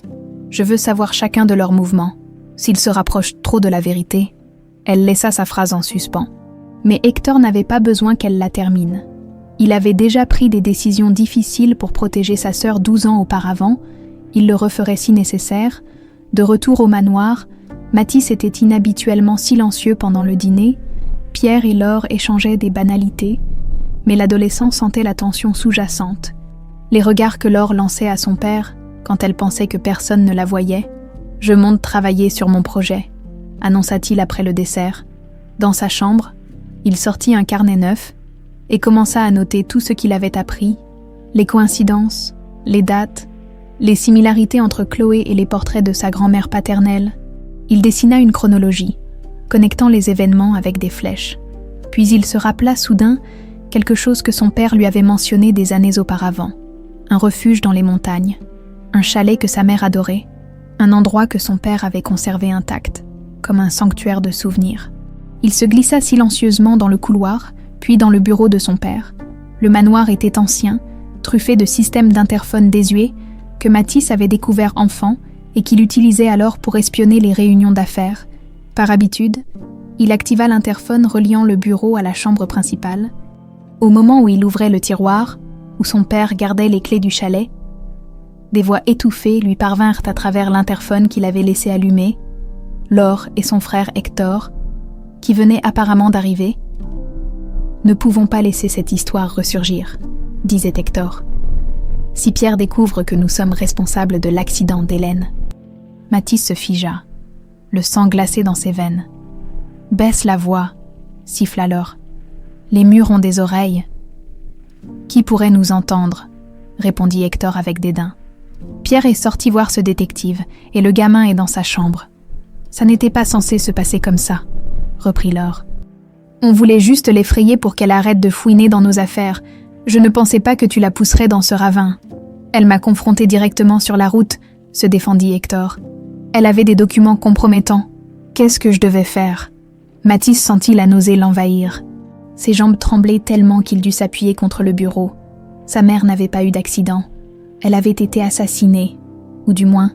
je veux savoir chacun de leurs mouvements. S'ils se rapprochent trop de la vérité. » Elle laissa sa phrase en suspens. Mais Hector n'avait pas besoin qu'elle la termine. Il avait déjà pris des décisions difficiles pour protéger sa sœur 12 ans auparavant. Il le referait si nécessaire. De retour au manoir, Mathis était inhabituellement silencieux pendant le dîner. Pierre et Laure échangeaient des banalités, mais l'adolescent sentait la tension sous-jacente. Les regards que Laure lançait à son père, quand elle pensait que personne ne la voyait. « Je monte travailler sur mon projet », annonça-t-il après le dessert. Dans sa chambre, il sortit un carnet neuf et commença à noter tout ce qu'il avait appris, les coïncidences, les dates, les similarités entre Chloé et les portraits de sa grand-mère paternelle. Il dessina une chronologie, connectant les événements avec des flèches. Puis il se rappela soudain quelque chose que son père lui avait mentionné des années auparavant. Un refuge dans les montagnes, un chalet que sa mère adorait, un endroit que son père avait conservé intact, comme un sanctuaire de souvenirs. Il se glissa silencieusement dans le couloir, puis dans le bureau de son père. Le manoir était ancien, truffé de systèmes d'interphone désuets que Mathis avait découvert enfant et qu'il utilisait alors pour espionner les réunions d'affaires. Par habitude, il activa l'interphone reliant le bureau à la chambre principale. Au moment où il ouvrait le tiroir, où son père gardait les clés du chalet, des voix étouffées lui parvinrent à travers l'interphone qu'il avait laissé allumer. Laure et son frère Hector, qui venaient apparemment d'arriver. « Ne pouvons pas laisser cette histoire ressurgir », disait Hector. « Si Pierre découvre que nous sommes responsables de l'accident d'Hélène. » Mathis se figea, le sang glacé dans ses veines. « Baisse la voix », siffla Laure. « Les murs ont des oreilles. »« Qui pourrait nous entendre ?» répondit Hector avec dédain. « Pierre est sorti voir ce détective, et le gamin est dans sa chambre. »« Ça n'était pas censé se passer comme ça, » reprit Laure. « On voulait juste l'effrayer pour qu'elle arrête de fouiner dans nos affaires. Je ne pensais pas que tu la pousserais dans ce ravin. Elle m'a confronté directement sur la route, » se défendit Hector. « Elle avait des documents compromettants. Qu'est-ce que je devais faire ?» Mathis sentit la nausée l'envahir. Ses jambes tremblaient tellement qu'il dut s'appuyer contre le bureau. Sa mère n'avait pas eu d'accident. Elle avait été assassinée, ou du moins,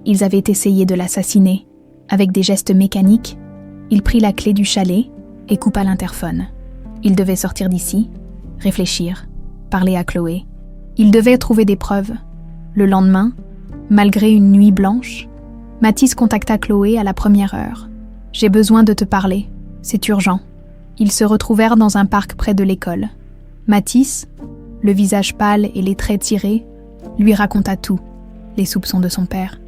ils avaient essayé de l'assassiner. Avec des gestes mécaniques, il prit la clé du chalet et coupa l'interphone. Il devait sortir d'ici, réfléchir, parler à Chloé. Il devait trouver des preuves. Le lendemain, malgré une nuit blanche, Mathis contacta Chloé à la première heure. « J'ai besoin de te parler, c'est urgent. » Ils se retrouvèrent dans un parc près de l'école. Mathis, le visage pâle et les traits tirés, lui raconta tout, les soupçons de son père.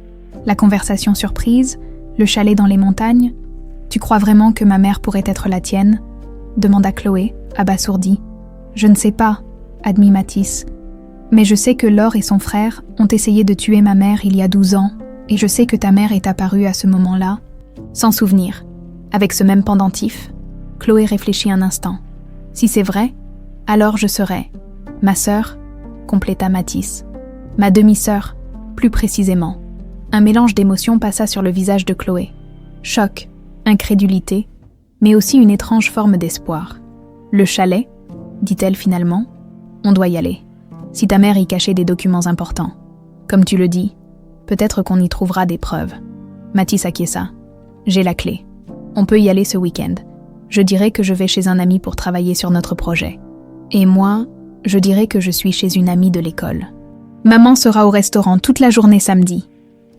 La conversation surprise, le chalet dans les montagnes. « Tu crois vraiment que ma mère pourrait être la tienne ?» demanda Chloé, abasourdie. « Je ne sais pas, » admit Mathis. « Mais je sais que Laure et son frère ont essayé de tuer ma mère il y a 12 ans, et je sais que ta mère est apparue à ce moment-là, sans souvenir, avec ce même pendentif. » Chloé réfléchit un instant. « Si c'est vrai, alors je serai ma sœur, » compléta Mathis. « Ma demi-sœur, plus précisément. » Un mélange d'émotions passa sur le visage de Chloé. Choc, incrédulité, mais aussi une étrange forme d'espoir. « Le chalet ?» dit-elle finalement. « On doit y aller. Si ta mère y cachait des documents importants. Comme tu le dis, peut-être qu'on y trouvera des preuves. » Mathis acquiesça. « J'ai la clé. On peut y aller ce week-end. Je dirai que je vais chez un ami pour travailler sur notre projet. Et moi, je dirai que je suis chez une amie de l'école. Maman sera au restaurant toute la journée samedi. »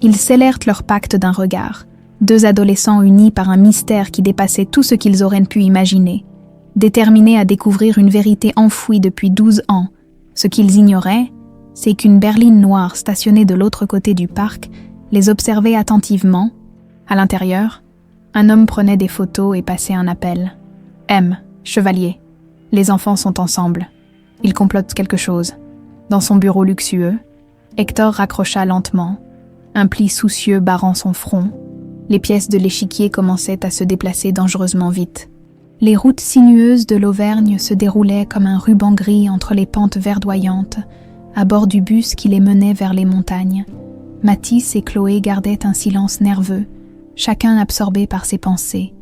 Ils scellèrent leur pacte d'un regard, 2 adolescents unis par un mystère qui dépassait tout ce qu'ils auraient pu imaginer, déterminés à découvrir une vérité enfouie depuis 12 ans. Ce qu'ils ignoraient, c'est qu'une berline noire stationnée de l'autre côté du parc les observait attentivement. À l'intérieur, un homme prenait des photos et passait un appel. « M, chevalier, les enfants sont ensemble. Ils complotent quelque chose. » Dans son bureau luxueux, Hector raccrocha lentement, un pli soucieux barrant son front. Les pièces de l'échiquier commençaient à se déplacer dangereusement vite. Les routes sinueuses de l'Auvergne se déroulaient comme un ruban gris entre les pentes verdoyantes, à bord du bus qui les menait vers les montagnes. Mathis et Chloé gardaient un silence nerveux, chacun absorbé par ses pensées.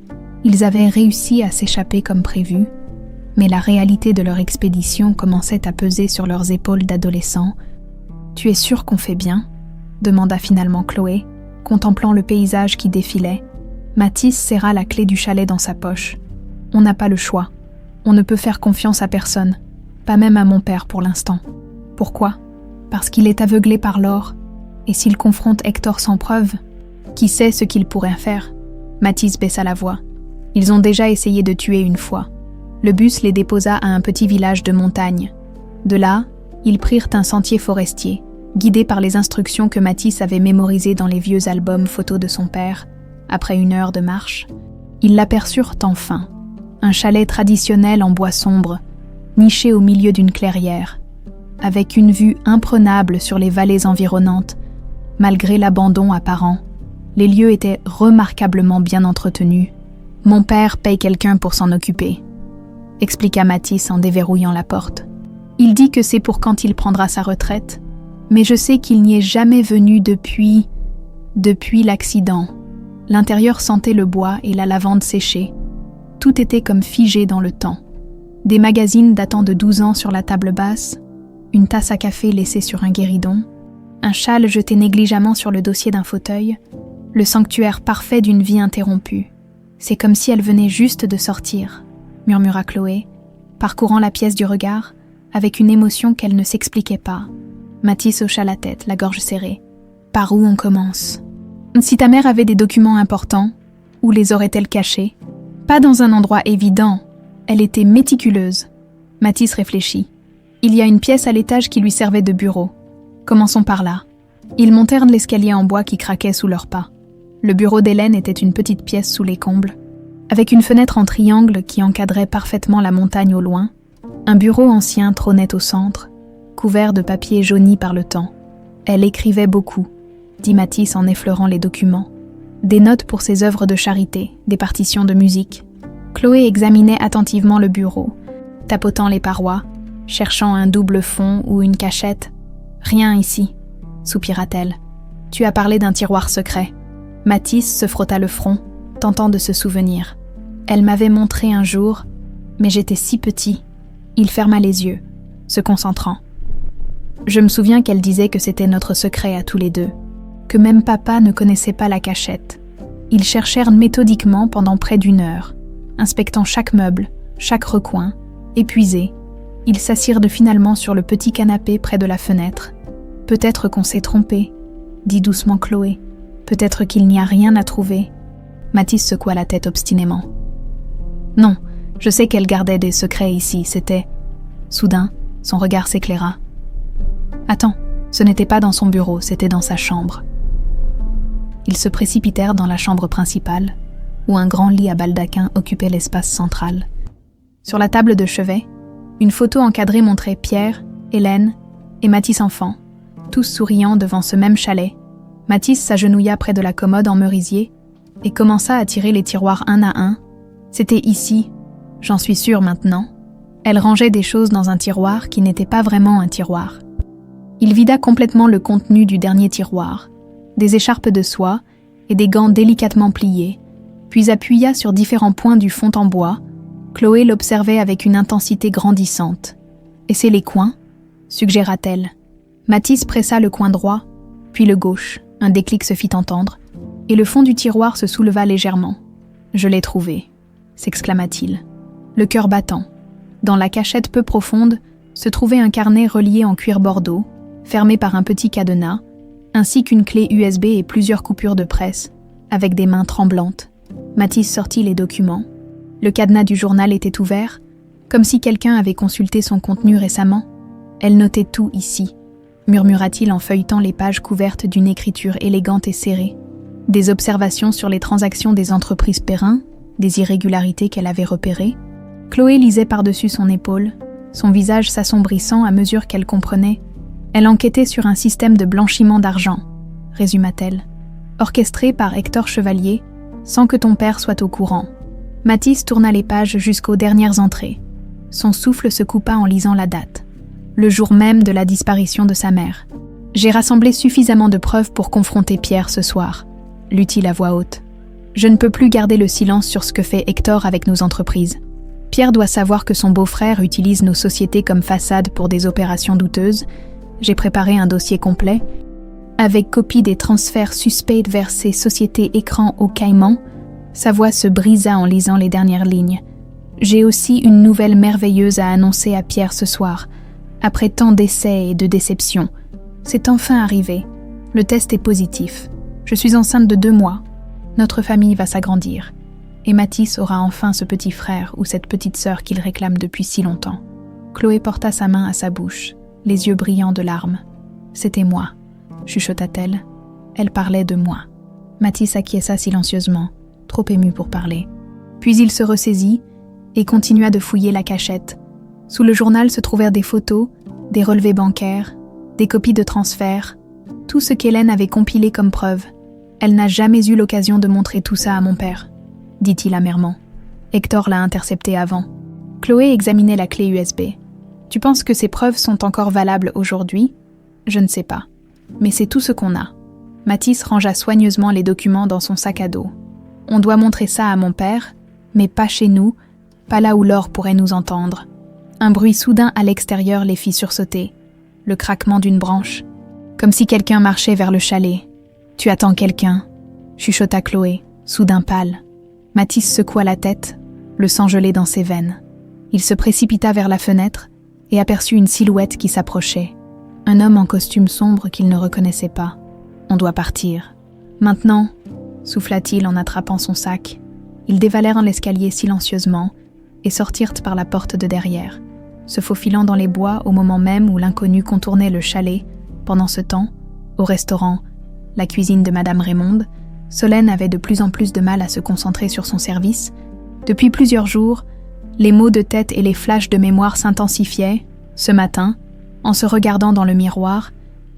Ils avaient réussi à s'échapper comme prévu, mais la réalité de leur expédition commençait à peser sur leurs épaules d'adolescents. « Tu es sûr qu'on fait bien ?» demanda finalement Chloé, contemplant le paysage qui défilait. Mathis serra la clé du chalet dans sa poche. « On n'a pas le choix. On ne peut faire confiance à personne, pas même à mon père pour l'instant. » Pourquoi ? Parce qu'il est aveuglé par Laure. Et s'il confronte Hector sans preuve, qui sait ce qu'il pourrait faire ? Mathis baissa la voix. Ils ont déjà essayé de tuer une fois. Le bus les déposa à un petit village de montagne. De là, ils prirent un sentier forestier, guidés par les instructions que Mathis avait mémorisées dans les vieux albums photos de son père. Après 1 heure de marche, ils l'aperçurent enfin. Un chalet traditionnel en bois sombre, niché au milieu d'une clairière, avec une vue imprenable sur les vallées environnantes. Malgré l'abandon apparent, les lieux étaient remarquablement bien entretenus. « Mon père paye quelqu'un pour s'en occuper », expliqua Mathis en déverrouillant la porte. « Il dit que c'est pour quand il prendra sa retraite, mais je sais qu'il n'y est jamais venu depuis l'accident. » L'intérieur sentait le bois et la lavande séchée. Tout était comme figé dans le temps. Des magazines datant de 12 ans sur la table basse, une tasse à café laissée sur un guéridon, un châle jeté négligemment sur le dossier d'un fauteuil, le sanctuaire parfait d'une vie interrompue. « C'est comme si elle venait juste de sortir », murmura Chloé, parcourant la pièce du regard, avec une émotion qu'elle ne s'expliquait pas. Mathis hocha la tête, la gorge serrée. « Par où on commence ? Si ta mère avait des documents importants, où les aurait-elle cachés ? Pas dans un endroit évident. Elle était méticuleuse. » Mathis réfléchit. « Il y a une pièce à l'étage qui lui servait de bureau. Commençons par là. » Ils montèrent l'escalier en bois qui craquait sous leurs pas. Le bureau d'Hélène était une petite pièce sous les combles, avec une fenêtre en triangle qui encadrait parfaitement la montagne au loin. Un bureau ancien trônait au centre, couvert de papier jauni par le temps. Elle écrivait beaucoup, dit Mathis en effleurant les documents. Des notes pour ses œuvres de charité, des partitions de musique. Chloé examinait attentivement le bureau, tapotant les parois, cherchant un double fond ou une cachette. « Rien ici », soupira-t-elle. « Tu as parlé d'un tiroir secret. » Mathis se frotta le front, tentant de se souvenir. Elle m'avait montré un jour, mais j'étais si petit. Il ferma les yeux, se concentrant. Je me souviens qu'elle disait que c'était notre secret à tous les deux, que même papa ne connaissait pas la cachette. Ils cherchèrent méthodiquement pendant près d'1 heure, inspectant chaque meuble, chaque recoin, épuisés, Ils s'assirent finalement sur le petit canapé près de la fenêtre. « Peut-être qu'on s'est trompé, » dit doucement Chloé. « Peut-être qu'il n'y a rien à trouver. » Mathis secoua la tête obstinément. « Non, je sais qu'elle gardait des secrets ici, c'était... » Soudain, son regard s'éclaira. « Attends, ce n'était pas dans son bureau, c'était dans sa chambre. » Ils se précipitèrent dans la chambre principale, où un grand lit à baldaquin occupait l'espace central. Sur la table de chevet, une photo encadrée montrait Pierre, Hélène et Mathis enfant, tous souriants devant ce même chalet. Mathis s'agenouilla près de la commode en merisier et commença à tirer les tiroirs un à un. C'était ici, j'en suis sûre maintenant. Elle rangeait des choses dans un tiroir qui n'était pas vraiment un tiroir. Il vida complètement le contenu du dernier tiroir, des écharpes de soie et des gants délicatement pliés, puis appuya sur différents points du fond en bois. Chloé l'observait avec une intensité grandissante. « Et c'est les coins ?» suggéra-t-elle. Mathis pressa le coin droit, puis le gauche. Un déclic se fit entendre, et le fond du tiroir se souleva légèrement. « Je l'ai trouvé !» s'exclama-t-il, le cœur battant. Dans la cachette peu profonde se trouvait un carnet relié en cuir bordeaux, fermé par un petit cadenas, ainsi qu'une clé USB et plusieurs coupures de presse, avec des mains tremblantes. Mathis sortit les documents. Le cadenas du journal était ouvert, comme si quelqu'un avait consulté son contenu récemment. « Elle notait tout ici », murmura-t-il en feuilletant les pages couvertes d'une écriture élégante et serrée. Des observations sur les transactions des entreprises Perrin, des irrégularités qu'elle avait repérées. Chloé lisait par-dessus son épaule, son visage s'assombrissant à mesure qu'elle comprenait. Elle enquêtait sur un système de blanchiment d'argent, résuma-t-elle, orchestré par Hector Chevalier, sans que ton père soit au courant. Mathis tourna les pages jusqu'aux dernières entrées. Son souffle se coupa en lisant la date. Le jour même de la disparition de sa mère. « J'ai rassemblé suffisamment de preuves pour confronter Pierre ce soir, » lut-il à voix haute. « Je ne peux plus garder le silence sur ce que fait Hector avec nos entreprises. Pierre doit savoir que son beau-frère utilise nos sociétés comme façade pour des opérations douteuses. J'ai préparé un dossier complet, avec copie des transferts suspects vers ces sociétés écrans au Caïman. » Sa voix se brisa en lisant les dernières lignes. « J'ai aussi une nouvelle merveilleuse à annoncer à Pierre ce soir. Après tant d'essais et de déceptions, c'est enfin arrivé. Le test est positif. Je suis enceinte de 2 mois. Notre famille va s'agrandir. Et Mathis aura enfin ce petit frère ou cette petite sœur qu'il réclame depuis si longtemps. » Chloé porta sa main à sa bouche, les yeux brillants de larmes. « C'était moi, » chuchota-t-elle. Elle parlait de moi. Mathis acquiesça silencieusement, trop ému pour parler. Puis il se ressaisit et continua de fouiller la cachette. Sous le journal se trouvèrent des photos, des relevés bancaires, des copies de transferts, tout ce qu'Hélène avait compilé comme preuve. « Elle n'a jamais eu l'occasion de montrer tout ça à mon père, » dit-il amèrement. Hector l'a intercepté avant. Chloé examinait la clé USB. « Tu penses que ces preuves sont encore valables aujourd'hui ? Je ne sais pas. Mais c'est tout ce qu'on a. » Mathis rangea soigneusement les documents dans son sac à dos. « On doit montrer ça à mon père, mais pas chez nous, pas là où Laure pourrait nous entendre. » Un bruit soudain à l'extérieur les fit sursauter. Le craquement d'une branche, comme si quelqu'un marchait vers le chalet. « Tu attends quelqu'un » chuchota Chloé, soudain pâle. Mathis secoua la tête, le sang gelé dans ses veines. Il se précipita vers la fenêtre et aperçut une silhouette qui s'approchait. Un homme en costume sombre qu'il ne reconnaissait pas. « On doit partir. »« Maintenant » souffla-t-il en attrapant son sac. Ils dévalèrent l'escalier silencieusement et sortirent par la porte de derrière, se faufilant dans les bois au moment même où l'inconnu contournait le chalet. Pendant ce temps, au restaurant, la cuisine de Madame Raymonde, Solène avait de plus en plus de mal à se concentrer sur son service. Depuis plusieurs jours, les maux de tête et les flashs de mémoire s'intensifiaient. Ce matin, en se regardant dans le miroir,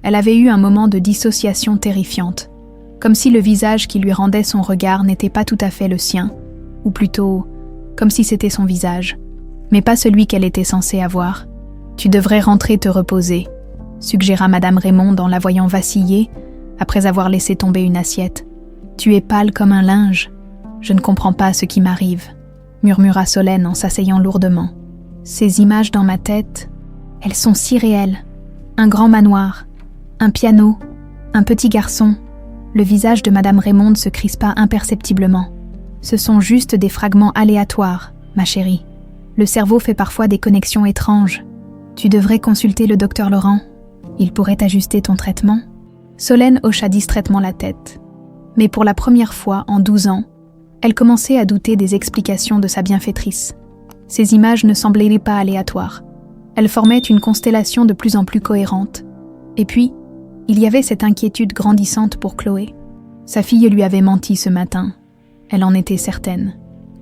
elle avait eu un moment de dissociation terrifiante, comme si le visage qui lui rendait son regard n'était pas tout à fait le sien, ou plutôt, comme si c'était son visage, mais pas celui qu'elle était censée avoir. « Tu devrais rentrer te reposer », suggéra Madame Raymonde en la voyant vaciller, après avoir laissé tomber une assiette. « Tu es pâle comme un linge. Je ne comprends pas ce qui m'arrive, » murmura Solène en s'asseyant lourdement. « Ces images dans ma tête, elles sont si réelles. Un grand manoir, un piano, un petit garçon. » Le visage de Madame Raymonde se crispa imperceptiblement. « Ce sont juste des fragments aléatoires, ma chérie. Le cerveau fait parfois des connexions étranges. Tu devrais consulter le docteur Laurent. Il pourrait ajuster ton traitement. Solène hocha distraitement la tête. Mais pour la première fois en 12 ans, elle commençait à douter des explications de sa bienfaitrice. Ces images ne semblaient pas aléatoires. Elles formaient une constellation de plus en plus cohérente. Et puis, il y avait cette inquiétude grandissante pour Chloé. Sa fille lui avait menti ce matin. Elle en était certaine.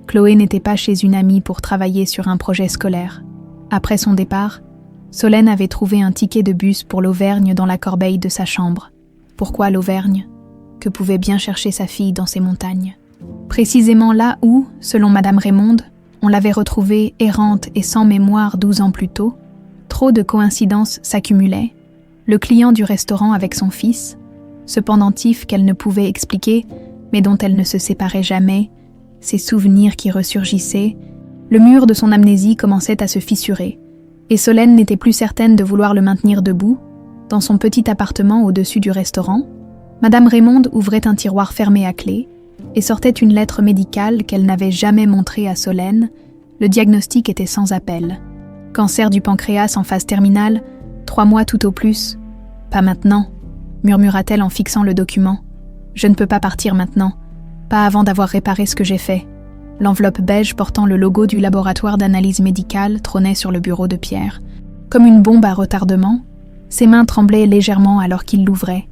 Chloé n'était pas chez une amie pour travailler sur un projet scolaire. Après son départ, Solène avait trouvé un ticket de bus pour l'Auvergne dans la corbeille de sa chambre. Pourquoi l'Auvergne? Que pouvait bien chercher sa fille dans ces montagnes? Précisément là où, selon Madame Raymonde, on l'avait retrouvée errante et sans mémoire 12 ans plus tôt. Trop de coïncidences s'accumulaient. Le client du restaurant avec son fils, ce pendentif qu'elle ne pouvait expliquer, mais dont elle ne se séparait jamais, ses souvenirs qui ressurgissaient, le mur de son amnésie commençait à se fissurer, et Solène n'était plus certaine de vouloir le maintenir debout. Dans son petit appartement au-dessus du restaurant, Madame Raymonde ouvrait un tiroir fermé à clé et sortait une lettre médicale qu'elle n'avait jamais montrée à Solène. Le diagnostic était sans appel. Cancer du pancréas en phase terminale, 3 mois tout au plus. Pas maintenant, murmura-t-elle en fixant le document. Je ne peux pas partir maintenant, pas avant d'avoir réparé ce que j'ai fait. L'enveloppe beige portant le logo du laboratoire d'analyse médicale trônait sur le bureau de Pierre. Comme une bombe à retardement, ses mains tremblaient légèrement alors qu'il l'ouvrait.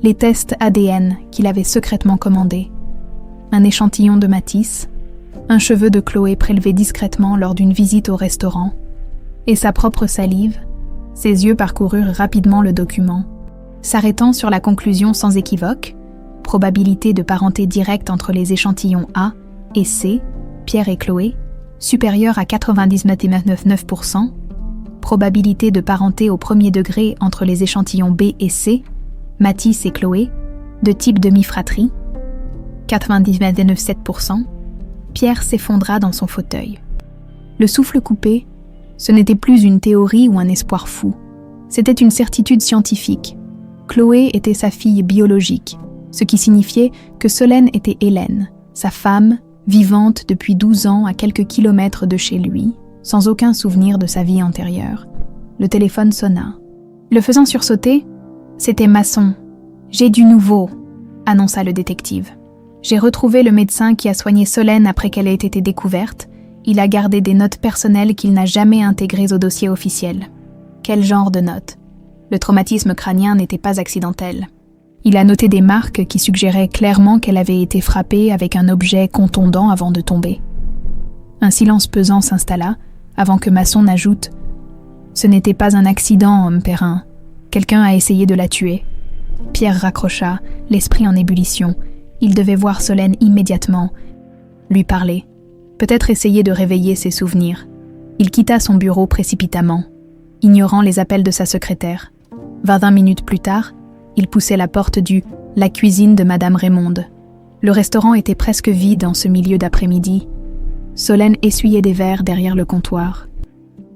Les tests ADN qu'il avait secrètement commandés. Un échantillon de Matisse, un cheveu de Chloé prélevé discrètement lors d'une visite au restaurant, et sa propre salive. Ses yeux parcoururent rapidement le document, s'arrêtant sur la conclusion sans équivoque, probabilité de parenté directe entre les échantillons A et C, Pierre et Chloé, supérieure à 99,9%, probabilité de parenté au premier degré entre les échantillons B et C, Matisse et Chloé, de type demi-fratrie, 99,7%, Pierre s'effondra dans son fauteuil. Le souffle coupé, ce n'était plus une théorie ou un espoir fou. C'était une certitude scientifique. Chloé était sa fille biologique, ce qui signifiait que Solène était Hélène, sa femme, vivante depuis 12 ans à quelques kilomètres de chez lui, sans aucun souvenir de sa vie antérieure. Le téléphone sonna. Le faisant sursauter, c'était Masson. « J'ai du nouveau », annonça le détective. « J'ai retrouvé le médecin qui a soigné Solène après qu'elle ait été découverte. Il a gardé des notes personnelles qu'il n'a jamais intégrées au dossier officiel. » Quel genre de notes? Le traumatisme crânien n'était pas accidentel. Il a noté des marques qui suggéraient clairement qu'elle avait été frappée avec un objet contondant avant de tomber. Un silence pesant s'installa avant que Masson n'ajoute « Ce n'était pas un accident, homme Perrin. Quelqu'un a essayé de la tuer. » Pierre raccrocha, l'esprit en ébullition. Il devait voir Solène immédiatement, lui parler, peut-être essayer de réveiller ses souvenirs. Il quitta son bureau précipitamment, ignorant les appels de sa secrétaire. 20 minutes plus tard, il poussait la porte la cuisine de Madame Raymonde. Le restaurant était presque vide en ce milieu d'après-midi. Solène essuyait des verres derrière le comptoir.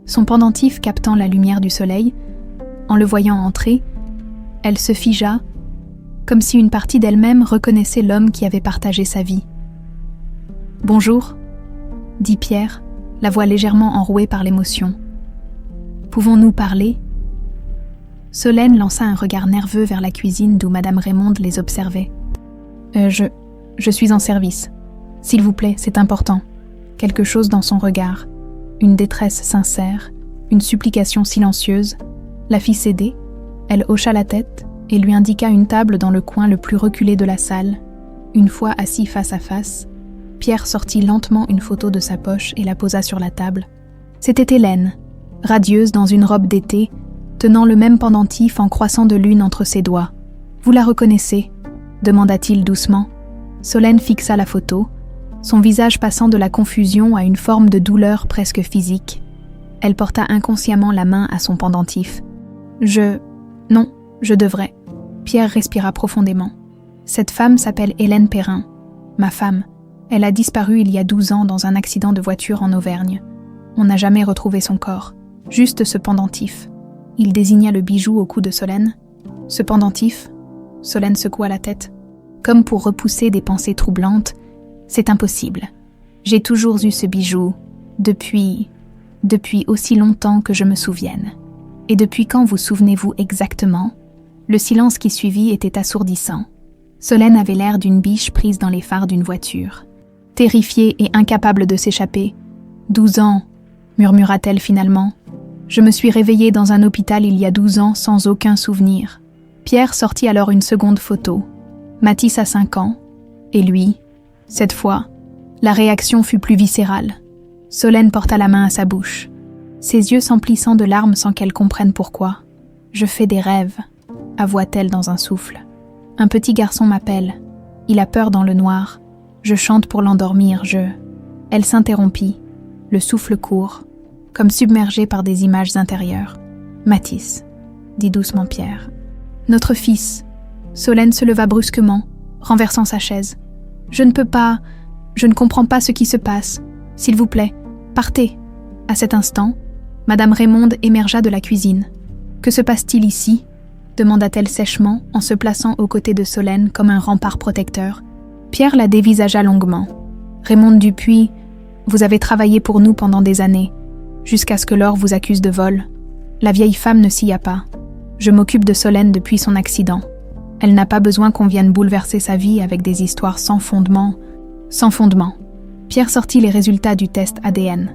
Son pendentif captant la lumière du soleil, en le voyant entrer, elle se figea, comme si une partie d'elle-même reconnaissait l'homme qui avait partagé sa vie. « Bonjour », dit Pierre, la voix légèrement enrouée par l'émotion. « Pouvons-nous parler ?» Solène lança un regard nerveux vers la cuisine d'où Madame Raymonde les observait. Je suis en service. S'il vous plaît, c'est important. » Quelque chose dans son regard, une détresse sincère, une supplication silencieuse, la fit céder. Elle hocha la tête et lui indiqua une table dans le coin le plus reculé de la salle. Une fois assis face à face, Pierre sortit lentement une photo de sa poche et la posa sur la table. C'était Hélène, radieuse dans une robe d'été, tenant le même pendentif en croissant de lune entre ses doigts. « Vous la reconnaissez ?» demanda-t-il doucement. Solène fixa la photo, son visage passant de la confusion à une forme de douleur presque physique. Elle porta inconsciemment la main à son pendentif. « Non, je devrais. » Pierre respira profondément. « Cette femme s'appelle Hélène Perrin, ma femme. Elle a disparu il y a 12 ans dans un accident de voiture en Auvergne. On n'a jamais retrouvé son corps, juste ce pendentif. » Il désigna le bijou au cou de Solène. « Ce pendentif ?» Solène secoua la tête. Comme pour repousser des pensées troublantes, « C'est impossible. J'ai toujours eu ce bijou, depuis depuis aussi longtemps que je me souvienne. Et depuis quand vous souvenez-vous exactement ? Le silence qui suivit était assourdissant. Solène avait l'air d'une biche prise dans les phares d'une voiture. Terrifiée et incapable de s'échapper. « 12 ans », murmura-t-elle finalement. « Je me suis réveillée dans un hôpital il y a 12 ans sans aucun souvenir. » Pierre sortit alors une seconde photo. Mathis a 5 ans. Et lui, cette fois, la réaction fut plus viscérale. Solène porta la main à sa bouche, ses yeux s'emplissant de larmes sans qu'elle comprenne pourquoi. « Je fais des rêves », avoua-t-elle dans un souffle. « Un petit garçon m'appelle. Il a peur dans le noir. Je chante pour l'endormir, Elle s'interrompit, le souffle court, comme submergée par des images intérieures. « Mathis », dit doucement Pierre. « Notre fils. » Solène se leva brusquement, renversant sa chaise. « Je ne peux pas, je ne comprends pas ce qui se passe. S'il vous plaît, partez. » À cet instant, Madame Raymonde émergea de la cuisine. « Que se passe-t-il ici ?» demanda-t-elle sèchement en se plaçant aux côtés de Solène comme un rempart protecteur. Pierre la dévisagea longuement. « Raymonde Dupuis, vous avez travaillé pour nous pendant des années, jusqu'à ce que Laure vous accuse de vol. La vieille femme ne s'y a pas. Je m'occupe de Solène depuis son accident. Elle n'a pas besoin qu'on vienne bouleverser sa vie avec des histoires sans fondement. » Sans fondement. Pierre sortit les résultats du test ADN.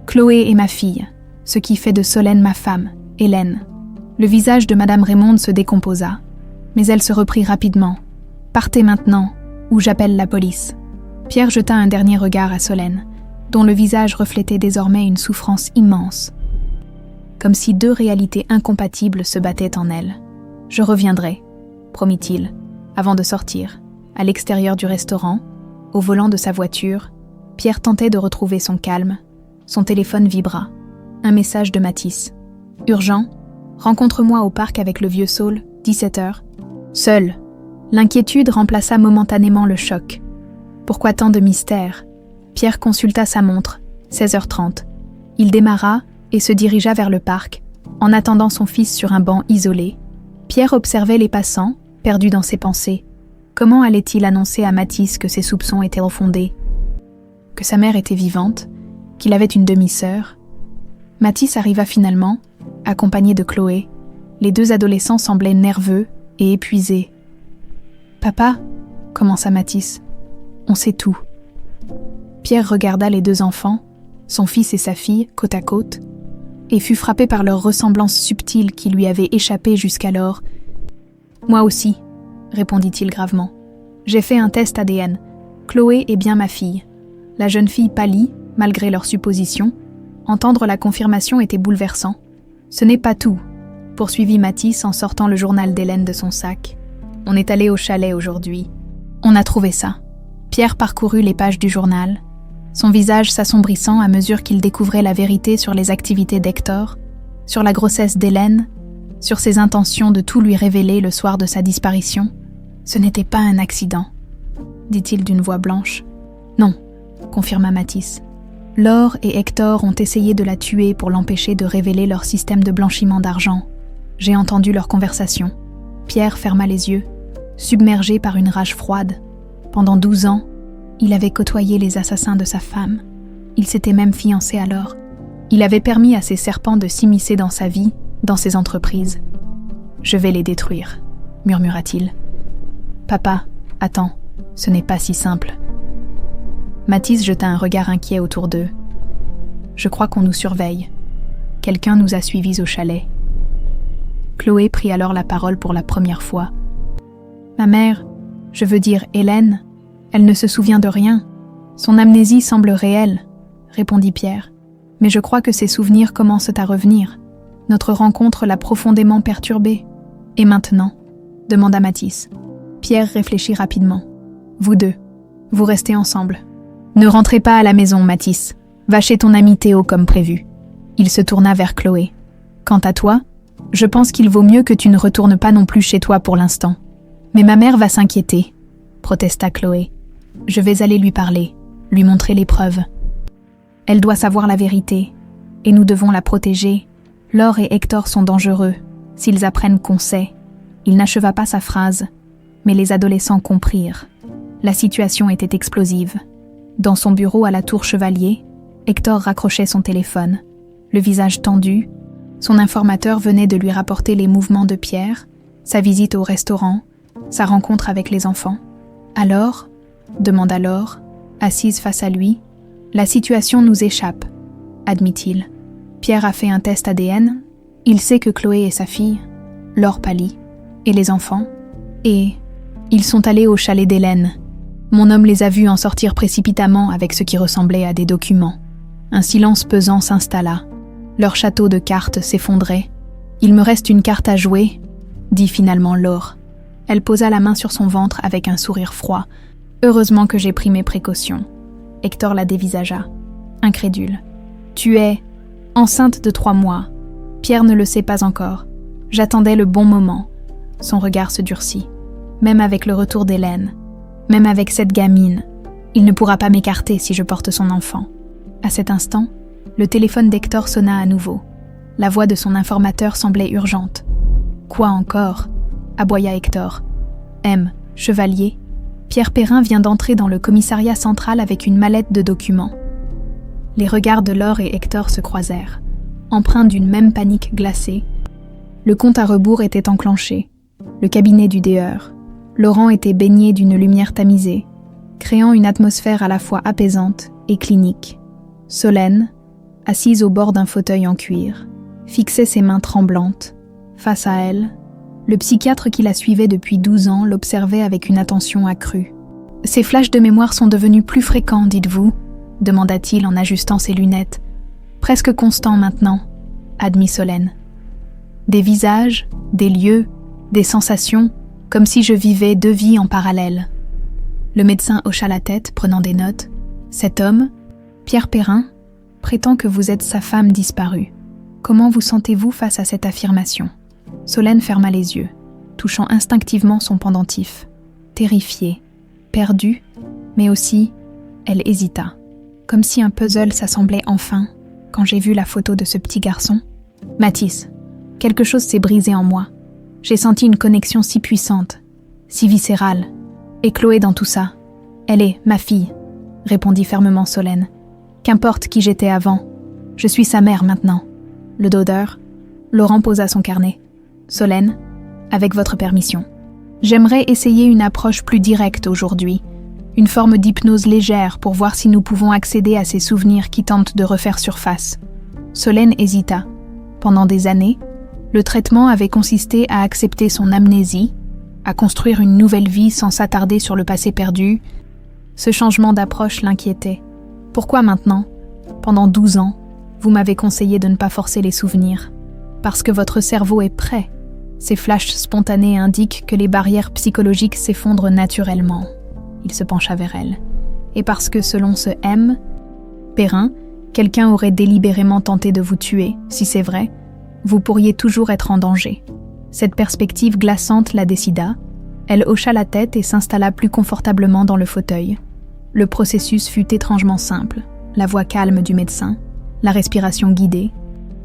Chloé est ma fille, ce qui fait de Solène ma femme, Hélène. Le visage de Madame Raymonde se décomposa, mais elle se reprit rapidement. « Partez maintenant, ou j'appelle la police. » Pierre jeta un dernier regard à Solène, dont le visage reflétait désormais une souffrance immense. Comme si deux réalités incompatibles se battaient en elle. « Je reviendrai », promit-il, avant de sortir. À l'extérieur du restaurant, au volant de sa voiture, Pierre tentait de retrouver son calme. Son téléphone vibra. Un message de Mathis. « Urgent, rencontre-moi au parc avec le vieux Saul, 17h. » Seul. L'inquiétude remplaça momentanément le choc. Pourquoi tant de mystère ? Pierre consulta sa montre, 16h30. Il démarra et se dirigea vers le parc, en attendant son fils sur un banc isolé. Pierre observait les passants, perdu dans ses pensées. Comment allait-il annoncer à Mathis que ses soupçons étaient refondés ? Que sa mère était vivante, qu'il avait une demi-sœur. Mathis arriva finalement, accompagné de Chloé. Les deux adolescents semblaient nerveux et épuisés. « Papa » commença Mathis. « On sait tout. » Pierre regarda les deux enfants, son fils et sa fille, côte à côte, et fut frappé par leur ressemblance subtile qui lui avait échappé jusqu'alors. « Moi aussi », répondit-il gravement. « J'ai fait un test ADN. Chloé est bien ma fille. » La jeune fille pâlit, malgré leurs suppositions. Entendre la confirmation était bouleversant. « Ce n'est pas tout », poursuivit Mathis en sortant le journal d'Hélène de son sac. « On est allé au chalet aujourd'hui. On a trouvé ça. » Pierre parcourut les pages du journal, son visage s'assombrissant à mesure qu'il découvrait la vérité sur les activités d'Hector, sur la grossesse d'Hélène, sur ses intentions de tout lui révéler le soir de sa disparition. « Ce n'était pas un accident », dit-il d'une voix blanche. « Non », confirma Mathis. « Laure et Hector ont essayé de la tuer pour l'empêcher de révéler leur système de blanchiment d'argent. J'ai entendu leur conversation. » Pierre ferma les yeux, submergé par une rage froide. Pendant 12 ans, il avait côtoyé les assassins de sa femme. Il s'était même fiancé alors. Il avait permis à ces serpents de s'immiscer dans sa vie, dans ses entreprises. « Je vais les détruire », murmura-t-il. « Papa, attends, ce n'est pas si simple. » Mathis jeta un regard inquiet autour d'eux. « Je crois qu'on nous surveille. Quelqu'un nous a suivis au chalet. » Chloé prit alors la parole pour la première fois. « Ma mère, je veux dire Hélène, elle ne se souvient de rien. Son amnésie semble réelle, » répondit Pierre. « Mais je crois que ses souvenirs commencent à revenir. Notre rencontre l'a profondément perturbée. »« Et maintenant ?» demanda Mathis. Pierre réfléchit rapidement. « Vous deux, vous restez ensemble. Ne rentrez pas à la maison, Mathis. Va chez ton ami Théo comme prévu. » Il se tourna vers Chloé. « Quant à toi, je pense qu'il vaut mieux que tu ne retournes pas non plus chez toi pour l'instant. » « Mais ma mère va s'inquiéter, » protesta Chloé. « Je vais aller lui parler, lui montrer les preuves. Elle doit savoir la vérité, et nous devons la protéger. Laure et Hector sont dangereux, s'ils apprennent qu'on sait. » Il n'acheva pas sa phrase, mais les adolescents comprirent. La situation était explosive. Dans son bureau à la Tour Chevalier, Hector raccrochait son téléphone. le visage tendu. Son informateur venait de lui rapporter les mouvements de Pierre, sa visite au restaurant, sa rencontre avec les enfants. « Alors » demanda Laure, assise face à lui. « La situation nous échappe », admit-il. Pierre a fait un test ADN. Il sait que Chloé est sa fille. Laure pâlit. Et les enfants ? Et ils sont allés au chalet d'Hélène. Mon homme les a vus en sortir précipitamment avec ce qui ressemblait à des documents. Un silence pesant s'installa. Leur château de cartes s'effondrait. « Il me reste une carte à jouer », dit finalement Laure. Elle posa la main sur son ventre avec un sourire froid. « Heureusement que j'ai pris mes précautions. » Hector la dévisagea, incrédule. « Tu es enceinte de 3 mois. Pierre ne le sait pas encore. J'attendais le bon moment. » Son regard se durcit. « Même avec le retour d'Hélène, même avec cette gamine, il ne pourra pas m'écarter si je porte son enfant. » À cet instant, le téléphone d'Hector sonna à nouveau. La voix de son informateur semblait urgente. « Quoi encore ?» aboya Hector. « M. Chevalier, Pierre Perrin vient d'entrer dans le commissariat central avec une mallette de documents. » Les regards de Laure et Hector se croisèrent. Empreints d'une même panique glacée, le compte à rebours était enclenché. Le cabinet du DER. Laurent était baigné d'une lumière tamisée, créant une atmosphère à la fois apaisante et clinique. Solène, assise au bord d'un fauteuil en cuir, fixait ses mains tremblantes. Face à elle, le psychiatre qui la suivait depuis 12 ans l'observait avec une attention accrue. « Ces flashs de mémoire sont devenus plus fréquents, dites-vous » demanda-t-il en ajustant ses lunettes. « Presque constants maintenant » admit Solène. « Des visages, des lieux, des sensations, comme si je vivais 2 vies en parallèle. » Le médecin hocha la tête, prenant des notes. « Cet homme, Pierre Perrin, prétend que vous êtes sa femme disparue. Comment vous sentez-vous face à cette affirmation ?» Solène ferma les yeux, touchant instinctivement son pendentif. Terrifiée, perdue, mais aussi, elle hésita. Comme si un puzzle s'assemblait enfin, quand j'ai vu la photo de ce petit garçon. « Mathis, quelque chose s'est brisé en moi. J'ai senti une connexion si puissante, si viscérale. Et Chloé dans tout ça. Elle est ma fille, » répondit fermement Solène. « Qu'importe qui j'étais avant, je suis sa mère maintenant. » Le dodeur, Laurent posa son carnet. « Solène, avec votre permission. J'aimerais essayer une approche plus directe aujourd'hui, une forme d'hypnose légère pour voir si nous pouvons accéder à ces souvenirs qui tentent de refaire surface. » Solène hésita. Pendant des années, le traitement avait consisté à accepter son amnésie, à construire une nouvelle vie sans s'attarder sur le passé perdu. Ce changement d'approche l'inquiétait. « Pourquoi maintenant, pendant 12 ans, vous m'avez conseillé de ne pas forcer les souvenirs ? Parce que votre cerveau est prêt. Ces flashs spontanés indiquent que les barrières psychologiques s'effondrent naturellement. » Il se pencha vers elle. « Et parce que selon ce M. Perrin, quelqu'un aurait délibérément tenté de vous tuer, si c'est vrai, vous pourriez toujours être en danger. » Cette perspective glaçante la décida. Elle hocha la tête et s'installa plus confortablement dans le fauteuil. Le processus fut étrangement simple. La voix calme du médecin, la respiration guidée,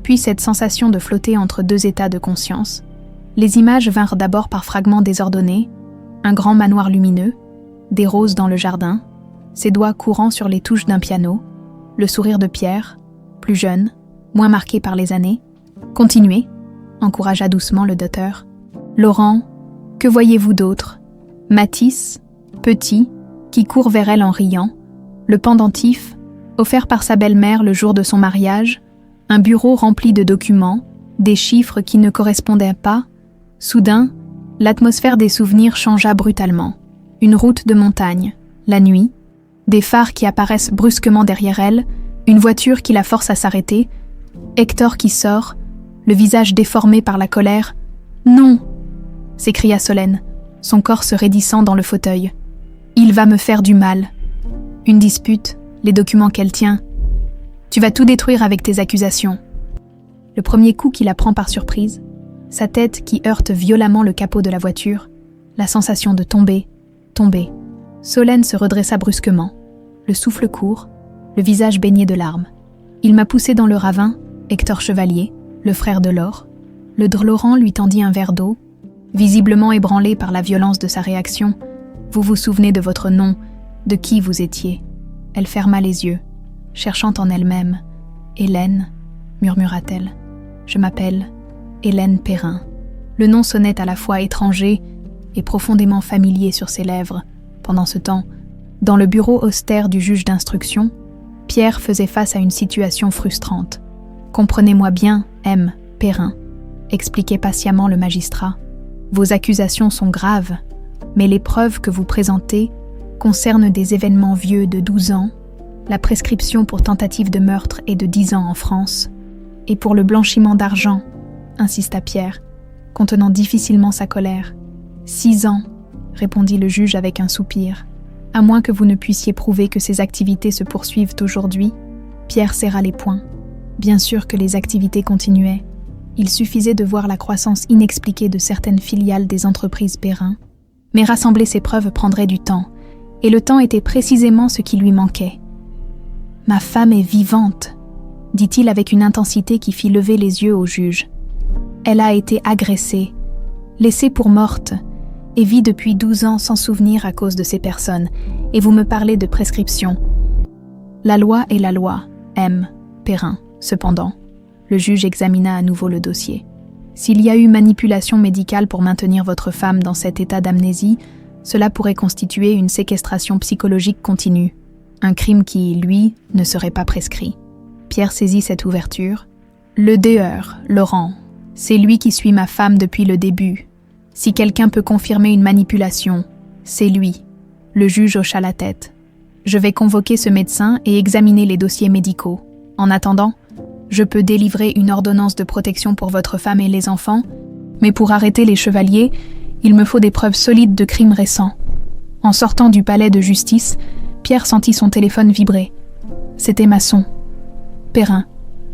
puis cette sensation de flotter entre 2 états de conscience. Les images vinrent d'abord par fragments désordonnés, un grand manoir lumineux, des roses dans le jardin, ses doigts courant sur les touches d'un piano, le sourire de Pierre, plus jeune, moins marqué par les années. « Continuez », encouragea doucement le docteur. « Laurent, que voyez-vous d'autre ? Mathis, petit, qui court vers elle en riant, le pendentif, offert par sa belle-mère le jour de son mariage, un bureau rempli de documents, des chiffres qui ne correspondaient pas. Soudain, l'atmosphère des souvenirs changea brutalement. Une route de montagne, la nuit, des phares qui apparaissent brusquement derrière elle, une voiture qui la force à s'arrêter, Hector qui sort, le visage déformé par la colère. « Non !» s'écria Solène, son corps se raidissant dans le fauteuil. « Il va me faire du mal. Une dispute, les documents qu'elle tient. Tu vas tout détruire avec tes accusations. » Le premier coup qui la prend par surprise, sa tête qui heurte violemment le capot de la voiture, la sensation de tomber. Solène se redressa brusquement, le souffle court, le visage baigné de larmes. « Il m'a poussé dans le ravin, Hector Chevalier, le frère de Laure. » Le Laurent lui tendit un verre d'eau, visiblement ébranlé par la violence de sa réaction. « Vous vous souvenez de votre nom, de qui vous étiez ?» Elle ferma les yeux, cherchant en elle-même. « Hélène, murmura-t-elle. « Je m'appelle Hélène Perrin. » Le nom sonnait à la fois étranger et profondément familier sur ses lèvres. Pendant ce temps, dans le bureau austère du juge d'instruction, Pierre faisait face à une situation frustrante. « Comprenez-moi bien, M. Perrin, » expliquait patiemment le magistrat. « Vos accusations sont graves, mais les preuves que vous présentez concernent des événements vieux de 12 ans. La prescription pour tentative de meurtre est de 10 ans en France. Et pour le blanchiment d'argent, insista Pierre, contenant difficilement sa colère. 6 ans, répondit le juge avec un soupir. À moins que vous ne puissiez prouver que ces activités se poursuivent aujourd'hui. Pierre serra les poings. Bien sûr que les activités continuaient. Il suffisait de voir la croissance inexpliquée de certaines filiales des entreprises Perrin. Mais rassembler ces preuves prendrait du temps, et le temps était précisément ce qui lui manquait. « Ma femme est vivante », dit-il avec une intensité qui fit lever les yeux au juge. « Elle a été agressée, laissée pour morte, et vit depuis 12 ans sans souvenir à cause de ces personnes, et vous me parlez de prescription. La loi est la loi, M. Perrin, cependant. » Le juge examina à nouveau le dossier. S'il y a eu manipulation médicale pour maintenir votre femme dans cet état d'amnésie, cela pourrait constituer une séquestration psychologique continue, un crime qui, lui, ne serait pas prescrit. Pierre saisit cette ouverture. Le DEUR, Laurent, c'est lui qui suit ma femme depuis le début. Si quelqu'un peut confirmer une manipulation, c'est lui. Le juge hocha la tête. Je vais convoquer ce médecin et examiner les dossiers médicaux. En attendant, je peux délivrer une ordonnance de protection pour votre femme et les enfants, mais pour arrêter les chevaliers, il me faut des preuves solides de crimes récents. En sortant du palais de justice, Pierre sentit son téléphone vibrer. C'était Masson. Perrin,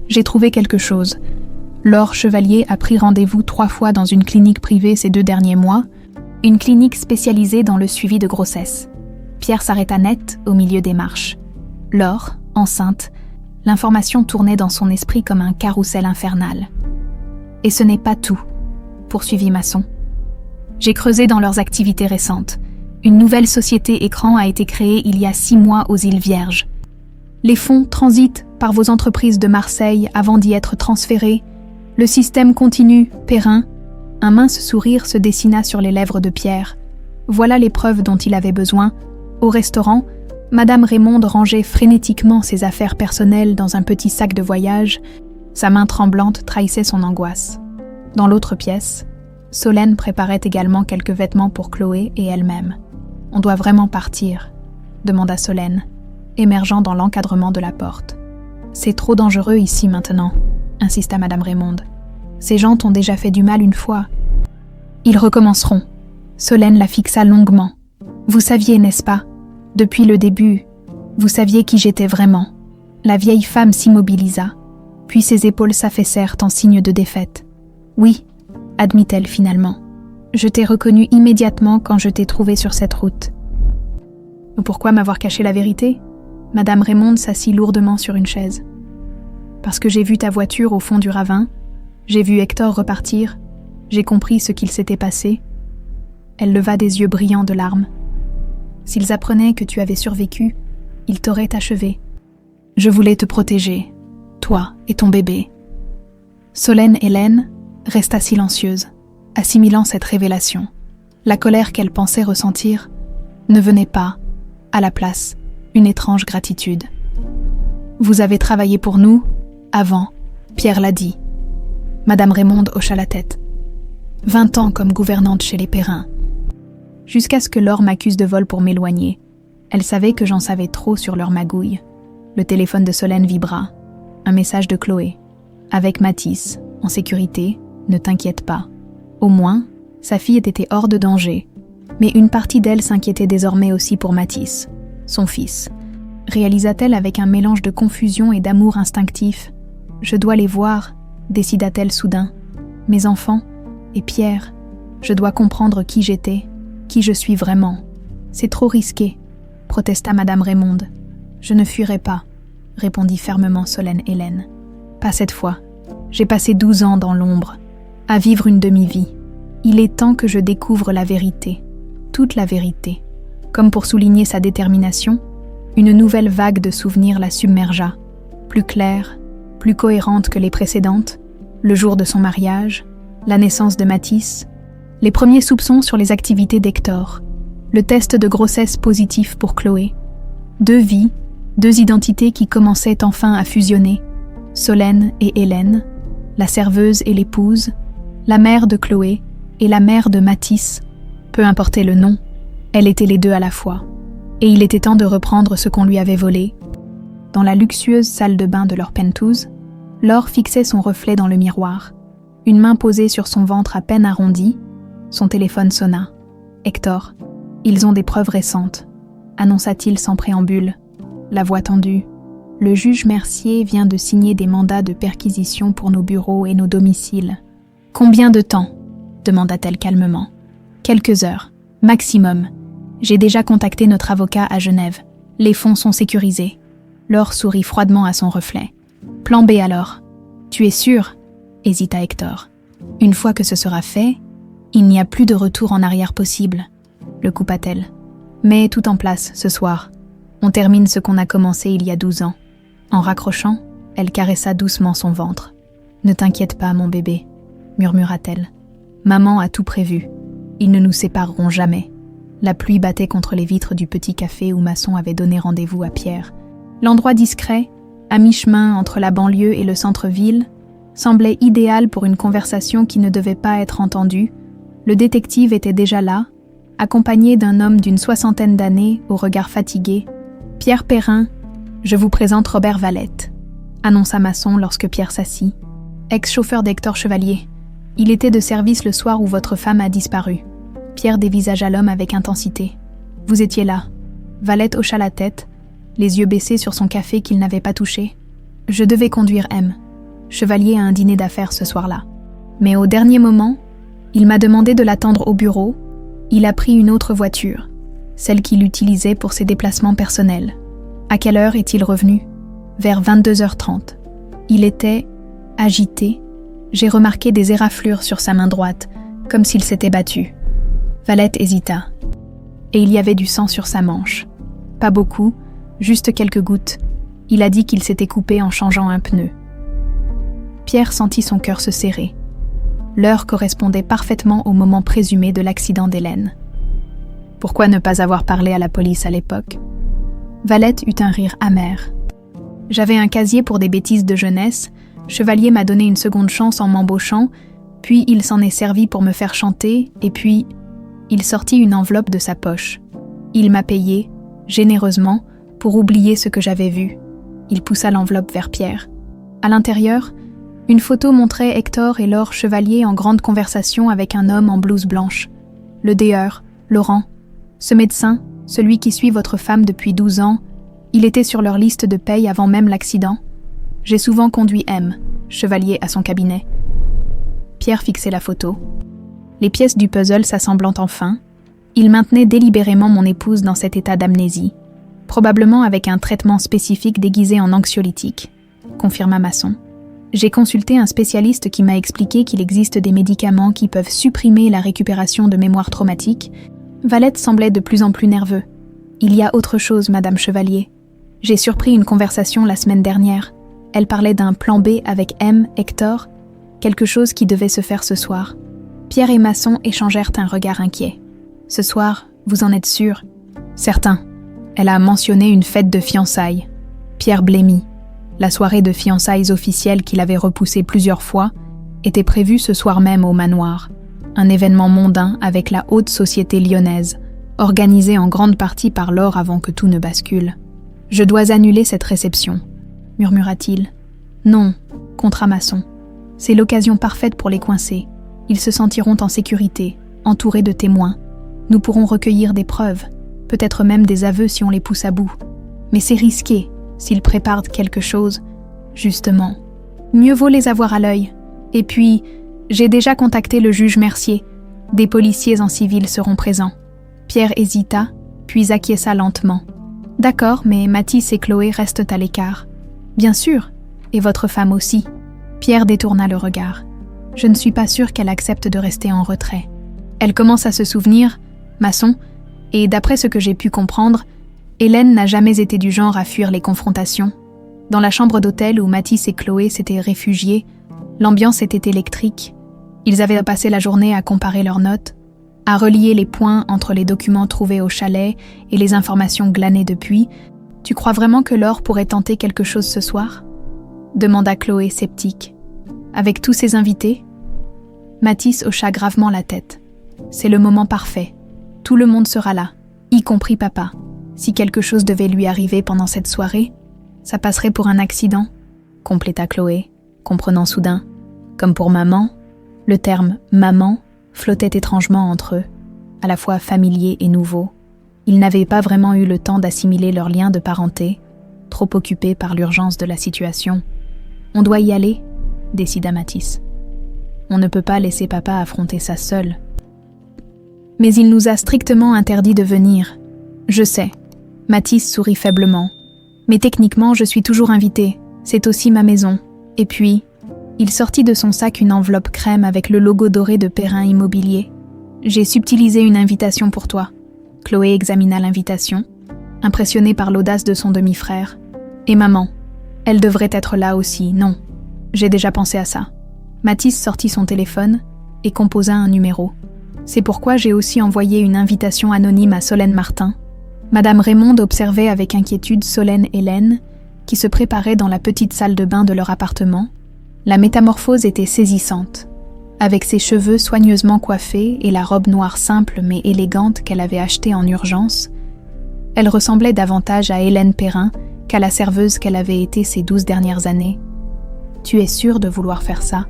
j'ai trouvé quelque chose. Laure Chevalier a pris rendez-vous 3 fois dans une clinique privée ces 2 derniers mois, une clinique spécialisée dans le suivi de grossesse. Pierre s'arrêta net au milieu des marches. Laure, enceinte, l'information tournait dans son esprit comme un carrousel infernal. « Et ce n'est pas tout », poursuivit Masson. « J'ai creusé dans leurs activités récentes. Une nouvelle société écran a été créée il y a 6 mois aux îles Vierges. Les fonds transitent par vos entreprises de Marseille avant d'y être transférés. Le système continue, Perrin. » Un mince sourire se dessina sur les lèvres de Pierre. Voilà les preuves dont il avait besoin. Au restaurant, Madame Raymonde rangeait frénétiquement ses affaires personnelles dans un petit sac de voyage. Sa main tremblante trahissait son angoisse. Dans l'autre pièce, Solène préparait également quelques vêtements pour Chloé et elle-même. « On doit vraiment partir », demanda Solène, émergeant dans l'encadrement de la porte. « C'est trop dangereux ici maintenant », insista Madame Raymonde. « Ces gens t'ont déjà fait du mal une fois. » « Ils recommenceront. » Solène la fixa longuement. « Vous saviez, n'est-ce pas ? Depuis le début, vous saviez qui j'étais vraiment. » La vieille femme s'immobilisa, puis ses épaules s'affaissèrent en signe de défaite. « Oui, » admit-elle finalement. « Je t'ai reconnue immédiatement quand je t'ai trouvée sur cette route. » « Pourquoi m'avoir caché la vérité ?» Madame Raymonde s'assit lourdement sur une chaise. « Parce que j'ai vu ta voiture au fond du ravin, j'ai vu Hector repartir, j'ai compris ce qu'il s'était passé. » Elle leva des yeux brillants de larmes. « S'ils apprenaient que tu avais survécu, ils t'auraient achevé. Je voulais te protéger, toi et ton bébé. » Solène Hélène resta silencieuse, assimilant cette révélation. La colère qu'elle pensait ressentir ne venait pas, à la place, une étrange gratitude. « Vous avez travaillé pour nous, avant, Pierre l'a dit. » Madame Raymonde hocha la tête. 20 ans comme gouvernante chez les Perrin. Jusqu'à ce que Laure m'accuse de vol pour m'éloigner. Elle savait que j'en savais trop sur leur magouille. Le téléphone de Solène vibra. Un message de Chloé. « Avec Mathis, en sécurité, ne t'inquiète pas. » Au moins, sa fille était hors de danger. Mais une partie d'elle s'inquiétait désormais aussi pour Mathis, son fils. Réalisa-t-elle avec un mélange de confusion et d'amour instinctif. « Je dois les voir, » décida-t-elle soudain. « Mes enfants, et Pierre, je dois comprendre qui j'étais, qui je suis vraiment. C'est trop risqué, » protesta Madame Raymonde. « Je ne fuirai pas, » répondit fermement Solène Hélène. « Pas cette fois. J'ai passé 12 ans dans l'ombre, à vivre une demi-vie. Il est temps que je découvre la vérité, toute la vérité. » Comme pour souligner sa détermination, une nouvelle vague de souvenirs la submergea, plus claire, plus cohérente que les précédentes, le jour de son mariage, la naissance de Mathis, les premiers soupçons sur les activités d'Hector, le test de grossesse positif pour Chloé, 2 vies, 2 identités qui commençaient enfin à fusionner, Solène et Hélène, la serveuse et l'épouse, la mère de Chloé et la mère de Mathis, peu importait le nom, elle était les deux à la fois, et il était temps de reprendre ce qu'on lui avait volé. Dans la luxueuse salle de bain de leur penthouse, Laure fixait son reflet dans le miroir, une main posée sur son ventre à peine arrondi, son téléphone sonna. « Hector, ils ont des preuves récentes », annonça-t-il sans préambule, la voix tendue. « Le juge Mercier vient de signer des mandats de perquisition pour nos bureaux et nos domiciles. »« Combien de temps ?» demanda-t-elle calmement. « Quelques heures, maximum. J'ai déjà contacté notre avocat à Genève. Les fonds sont sécurisés. » Laure sourit froidement à son reflet. « Plan B alors. »« Tu es sûr ?» hésita Hector. « Une fois que ce sera fait, il n'y a plus de retour en arrière possible. » le coupa-t-elle. « Mais tout en place ce soir. On termine ce qu'on a commencé il y a 12 ans. » En raccrochant, elle caressa doucement son ventre. « Ne t'inquiète pas, mon bébé, » murmura-t-elle. « Maman a tout prévu. Ils ne nous sépareront jamais. » La pluie battait contre les vitres du petit café où Masson avait donné rendez-vous à Pierre. L'endroit discret, à mi-chemin entre la banlieue et le centre-ville, semblait idéal pour une conversation qui ne devait pas être entendue. Le détective était déjà là, accompagné d'un homme d'une 60aine d'années, au regard fatigué. « Pierre Perrin, je vous présente Robert Valette », annonça Masson lorsque Pierre s'assit. « Ex-chauffeur d'Hector Chevalier. Il était de service le soir où votre femme a disparu. » Pierre dévisagea l'homme avec intensité. « Vous étiez là. » Valette hocha la tête, les yeux baissés sur son café qu'il n'avait pas touché. « Je devais conduire M. Chevalier à un dîner d'affaires ce soir-là. Mais au dernier moment, il m'a demandé de l'attendre au bureau. Il a pris une autre voiture, celle qu'il utilisait pour ses déplacements personnels. À quelle heure est-il revenu ? Vers 22h30. Il était agité. J'ai remarqué des éraflures sur sa main droite, comme s'il s'était battu. » Valette hésita. Et il y avait du sang sur sa manche. Pas beaucoup, juste quelques gouttes. Il a dit qu'il s'était coupé en changeant un pneu. Pierre sentit son cœur se serrer. L'heure correspondait parfaitement au moment présumé de l'accident d'Hélène. Pourquoi ne pas avoir parlé à la police à l'époque ? Valette eut un rire amer. J'avais un casier pour des bêtises de jeunesse. Chevalier m'a donné une seconde chance en m'embauchant, puis il s'en est servi pour me faire chanter, et puis... Il sortit une enveloppe de sa poche. Il m'a payé, généreusement, pour oublier ce que j'avais vu. Il poussa l'enveloppe vers Pierre. À l'intérieur, une photo montrait Hector et Laure Chevalier en grande conversation avec un homme en blouse blanche. Le déheur, Laurent, ce médecin, celui qui suit votre femme depuis 12 ans, il était sur leur liste de paye avant même l'accident. J'ai souvent conduit M, Chevalier, à son cabinet. Pierre fixait la photo. Les pièces du puzzle s'assemblant enfin, il maintenait délibérément mon épouse dans cet état d'amnésie, probablement avec un traitement spécifique déguisé en anxiolytique, confirma Masson. J'ai consulté un spécialiste qui m'a expliqué qu'il existe des médicaments qui peuvent supprimer la récupération de mémoire traumatique. Valette semblait de plus en plus nerveux. Il y a autre chose, Madame Chevalier. J'ai surpris une conversation la semaine dernière. Elle parlait d'un plan B avec M, Hector, quelque chose qui devait se faire ce soir. Pierre et Masson échangèrent un regard inquiet. « Ce soir, vous en êtes sûr ?»« Certain. » Elle a mentionné une fête de fiançailles. Pierre blêmit. La soirée de fiançailles officielle qu'il avait repoussée plusieurs fois était prévue ce soir même au manoir. Un événement mondain avec la haute société lyonnaise, organisé en grande partie par Laure avant que tout ne bascule. « Je dois annuler cette réception, » murmura-t-il. « Non, » contra Masson. « C'est l'occasion parfaite pour les coincer. Ils se sentiront en sécurité, entourés de témoins. Nous pourrons recueillir des preuves, peut-être même des aveux si on les pousse à bout. Mais c'est risqué, s'ils préparent quelque chose. Justement, mieux vaut les avoir à l'œil. Et puis, j'ai déjà contacté le juge Mercier. Des policiers en civil seront présents. » Pierre hésita, puis acquiesça lentement. « D'accord, mais Mathis et Chloé restent à l'écart. »« Bien sûr, et votre femme aussi. » Pierre détourna le regard. « Je ne suis pas sûre qu'elle accepte de rester en retrait. Elle commence à se souvenir, Masson, et d'après ce que j'ai pu comprendre, Hélène n'a jamais été du genre à fuir les confrontations. Dans la chambre d'hôtel où Mathis et Chloé s'étaient réfugiés, l'ambiance était électrique. Ils avaient passé la journée à comparer leurs notes, à relier les points entre les documents trouvés au chalet et les informations glanées depuis. « Tu crois vraiment que Laure pourrait tenter quelque chose ce soir ?» demanda Chloé sceptique. « Avec tous ses invités ?» Mathis hocha gravement la tête. « C'est le moment parfait. Tout le monde sera là, y compris papa. Si quelque chose devait lui arriver pendant cette soirée, ça passerait pour un accident, » compléta Chloé, comprenant soudain. Comme pour maman, le terme « maman » flottait étrangement entre eux, à la fois familier et nouveau. Ils n'avaient pas vraiment eu le temps d'assimiler leur lien de parenté, trop occupés par l'urgence de la situation. « On doit y aller », décida Mathis. « On ne peut pas laisser papa affronter ça seul. » « Mais il nous a strictement interdit de venir. » « Je sais. » Mathis sourit faiblement. « Mais techniquement, je suis toujours invité. C'est aussi ma maison. Et puis... » Il sortit de son sac une enveloppe crème avec le logo doré de Perrin Immobilier. « J'ai subtilisé une invitation pour toi. » Chloé examina l'invitation, impressionnée par l'audace de son demi-frère. « Et maman, elle devrait être là aussi, non? J'ai déjà pensé à ça. » Mathis sortit son téléphone et composa un numéro. « C'est pourquoi j'ai aussi envoyé une invitation anonyme à Solène Martin. » Madame Raymonde observait avec inquiétude Solène Hélène, qui se préparait dans la petite salle de bain de leur appartement. La métamorphose était saisissante. Avec ses cheveux soigneusement coiffés et la robe noire simple mais élégante qu'elle avait achetée en urgence, elle ressemblait davantage à Hélène Perrin qu'à la serveuse qu'elle avait été ces 12 dernières années. « Tu es sûre de vouloir faire ça ?»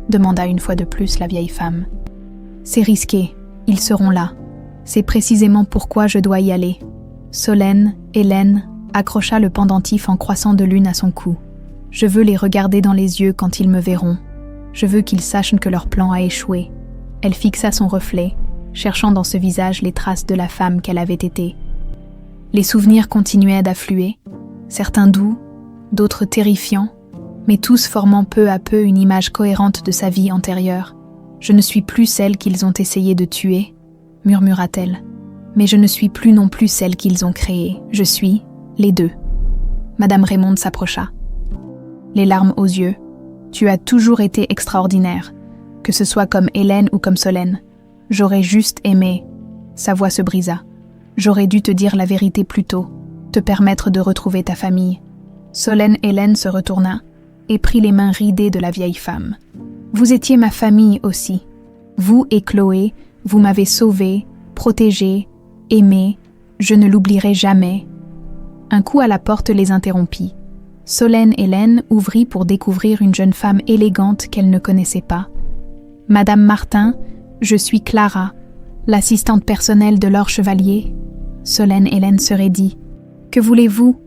demanda une fois de plus la vieille femme. « C'est risqué, ils seront là. C'est précisément pourquoi je dois y aller. » Solène, Hélène, accrocha le pendentif en croissant de lune à son cou. « Je veux les regarder dans les yeux quand ils me verront. Je veux qu'ils sachent que leur plan a échoué. » Elle fixa son reflet, cherchant dans ce visage les traces de la femme qu'elle avait été. Les souvenirs continuaient d'affluer, certains doux, d'autres terrifiants, mais tous formant peu à peu une image cohérente de sa vie antérieure. « Je ne suis plus celle qu'ils ont essayé de tuer, » murmura-t-elle. « Mais je ne suis plus non plus celle qu'ils ont créée. Je suis les deux. » Madame Raymonde s'approcha. Les larmes aux yeux. « Tu as toujours été extraordinaire, que ce soit comme Hélène ou comme Solène. J'aurais juste aimé. » Sa voix se brisa. « J'aurais dû te dire la vérité plus tôt, te permettre de retrouver ta famille. » Solène Hélène se retourna et prit les mains ridées de la vieille femme. « Vous étiez ma famille aussi. Vous et Chloé, vous m'avez sauvée, protégée, aimée. Je ne l'oublierai jamais. » Un coup à la porte les interrompit. Solène Hélène ouvrit pour découvrir une jeune femme élégante qu'elle ne connaissait pas. « Madame Martin, je suis Clara, l'assistante personnelle de Laure Chevalier. » Solène Hélène se raidit. « Que voulez-vous »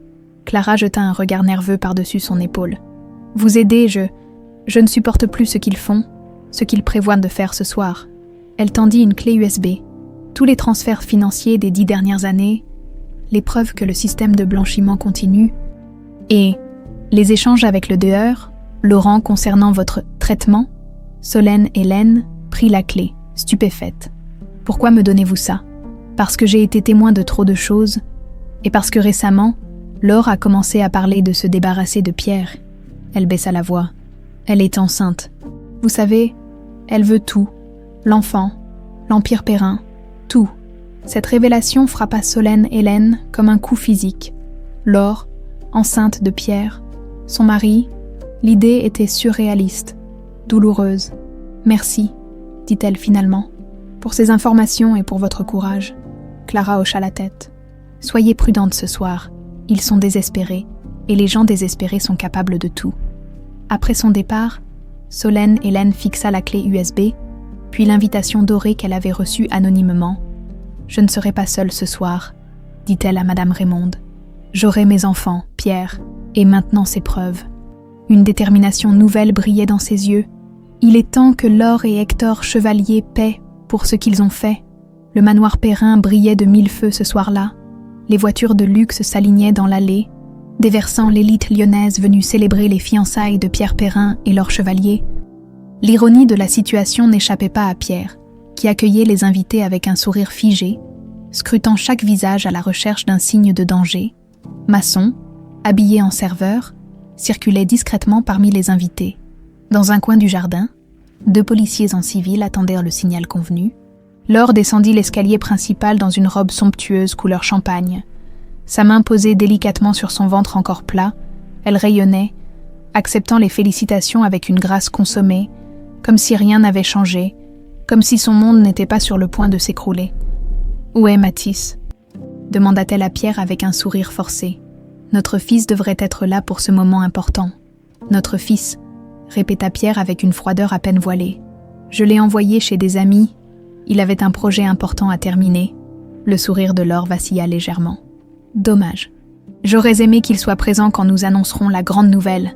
Clara jeta un regard nerveux par-dessus son épaule. « Vous aider, je ne supporte plus ce qu'ils font, ce qu'ils prévoient de faire ce soir. » Elle tendit une clé USB. Tous les transferts financiers des 10 dernières années, les preuves que le système de blanchiment continue, et les échanges avec le dehors, Laurent concernant votre traitement. Solène Hélène prit la clé, stupéfaite. « Pourquoi me donnez-vous ça ? Parce que j'ai été témoin de trop de choses, et parce que récemment, Laure a commencé à parler de se débarrasser de Pierre. » Elle baissa la voix. « Elle est enceinte. Vous savez, elle veut tout. L'enfant, l'Empire Perrin, tout. » Cette révélation frappa Solène Hélène comme un coup physique. Laure, enceinte de Pierre, son mari, l'idée était surréaliste, douloureuse. « Merci, » dit-elle finalement, « pour ces informations et pour votre courage. » Clara hocha la tête. « Soyez prudente ce soir, ils sont désespérés, et les gens désespérés sont capables de tout. » Après son départ, Solène Hélène fixa la clé USB, puis l'invitation dorée qu'elle avait reçue anonymement. « Je ne serai pas seule ce soir, » dit-elle à Madame Raymonde. « J'aurai mes enfants, Pierre, et maintenant ses preuves. » Une détermination nouvelle brillait dans ses yeux. Il est temps que Laure et Hector Chevalier paient pour ce qu'ils ont fait. Le manoir Perrin brillait de 1000 feux ce soir-là. Les voitures de luxe s'alignaient dans l'allée, déversant l'élite lyonnaise venue célébrer les fiançailles de Pierre Perrin et Laure Chevalier. L'ironie de la situation n'échappait pas à Pierre, qui accueillait les invités avec un sourire figé, scrutant chaque visage à la recherche d'un signe de danger. Masson, habillé en serveur, circulait discrètement parmi les invités. Dans un coin du jardin, 2 policiers en civil attendirent le signal convenu. Laure descendit l'escalier principal dans une robe somptueuse couleur champagne. Sa main posée délicatement sur son ventre encore plat, elle rayonnait, acceptant les félicitations avec une grâce consommée, comme si rien n'avait changé, comme si son monde n'était pas sur le point de s'écrouler. « Où est Mathis ?» demanda-t-elle à Pierre avec un sourire forcé. « Notre fils devrait être là pour ce moment important. »« Notre fils », répéta Pierre avec une froideur à peine voilée. « Je l'ai envoyé chez des amis. Il avait un projet important à terminer. » Le sourire de Laure vacilla légèrement. « Dommage. J'aurais aimé qu'il soit présent quand nous annoncerons la grande nouvelle. »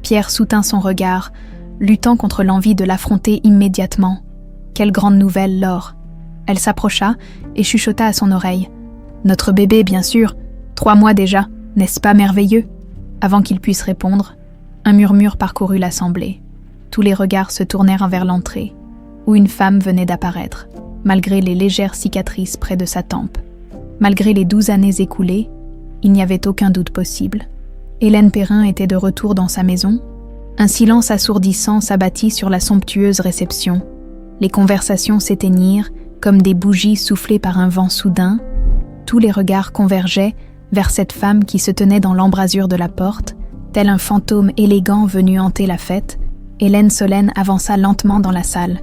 Pierre soutint son regard, luttant contre l'envie de l'affronter immédiatement. « Quelle grande nouvelle, Laure !» Elle s'approcha et chuchota à son oreille. « Notre bébé, bien sûr. 3 mois déjà. N'est-ce pas merveilleux ?» Avant qu'il puisse répondre, un murmure parcourut l'assemblée. Tous les regards se tournèrent vers l'entrée, où une femme venait d'apparaître, malgré les légères cicatrices près de sa tempe. Malgré les 12 années écoulées, il n'y avait aucun doute possible. Hélène Perrin était de retour dans sa maison. Un silence assourdissant s'abattit sur la somptueuse réception. Les conversations s'éteignirent, comme des bougies soufflées par un vent soudain. Tous les regards convergeaient vers cette femme qui se tenait dans l'embrasure de la porte, tel un fantôme élégant venu hanter la fête. Hélène Solène avança lentement dans la salle.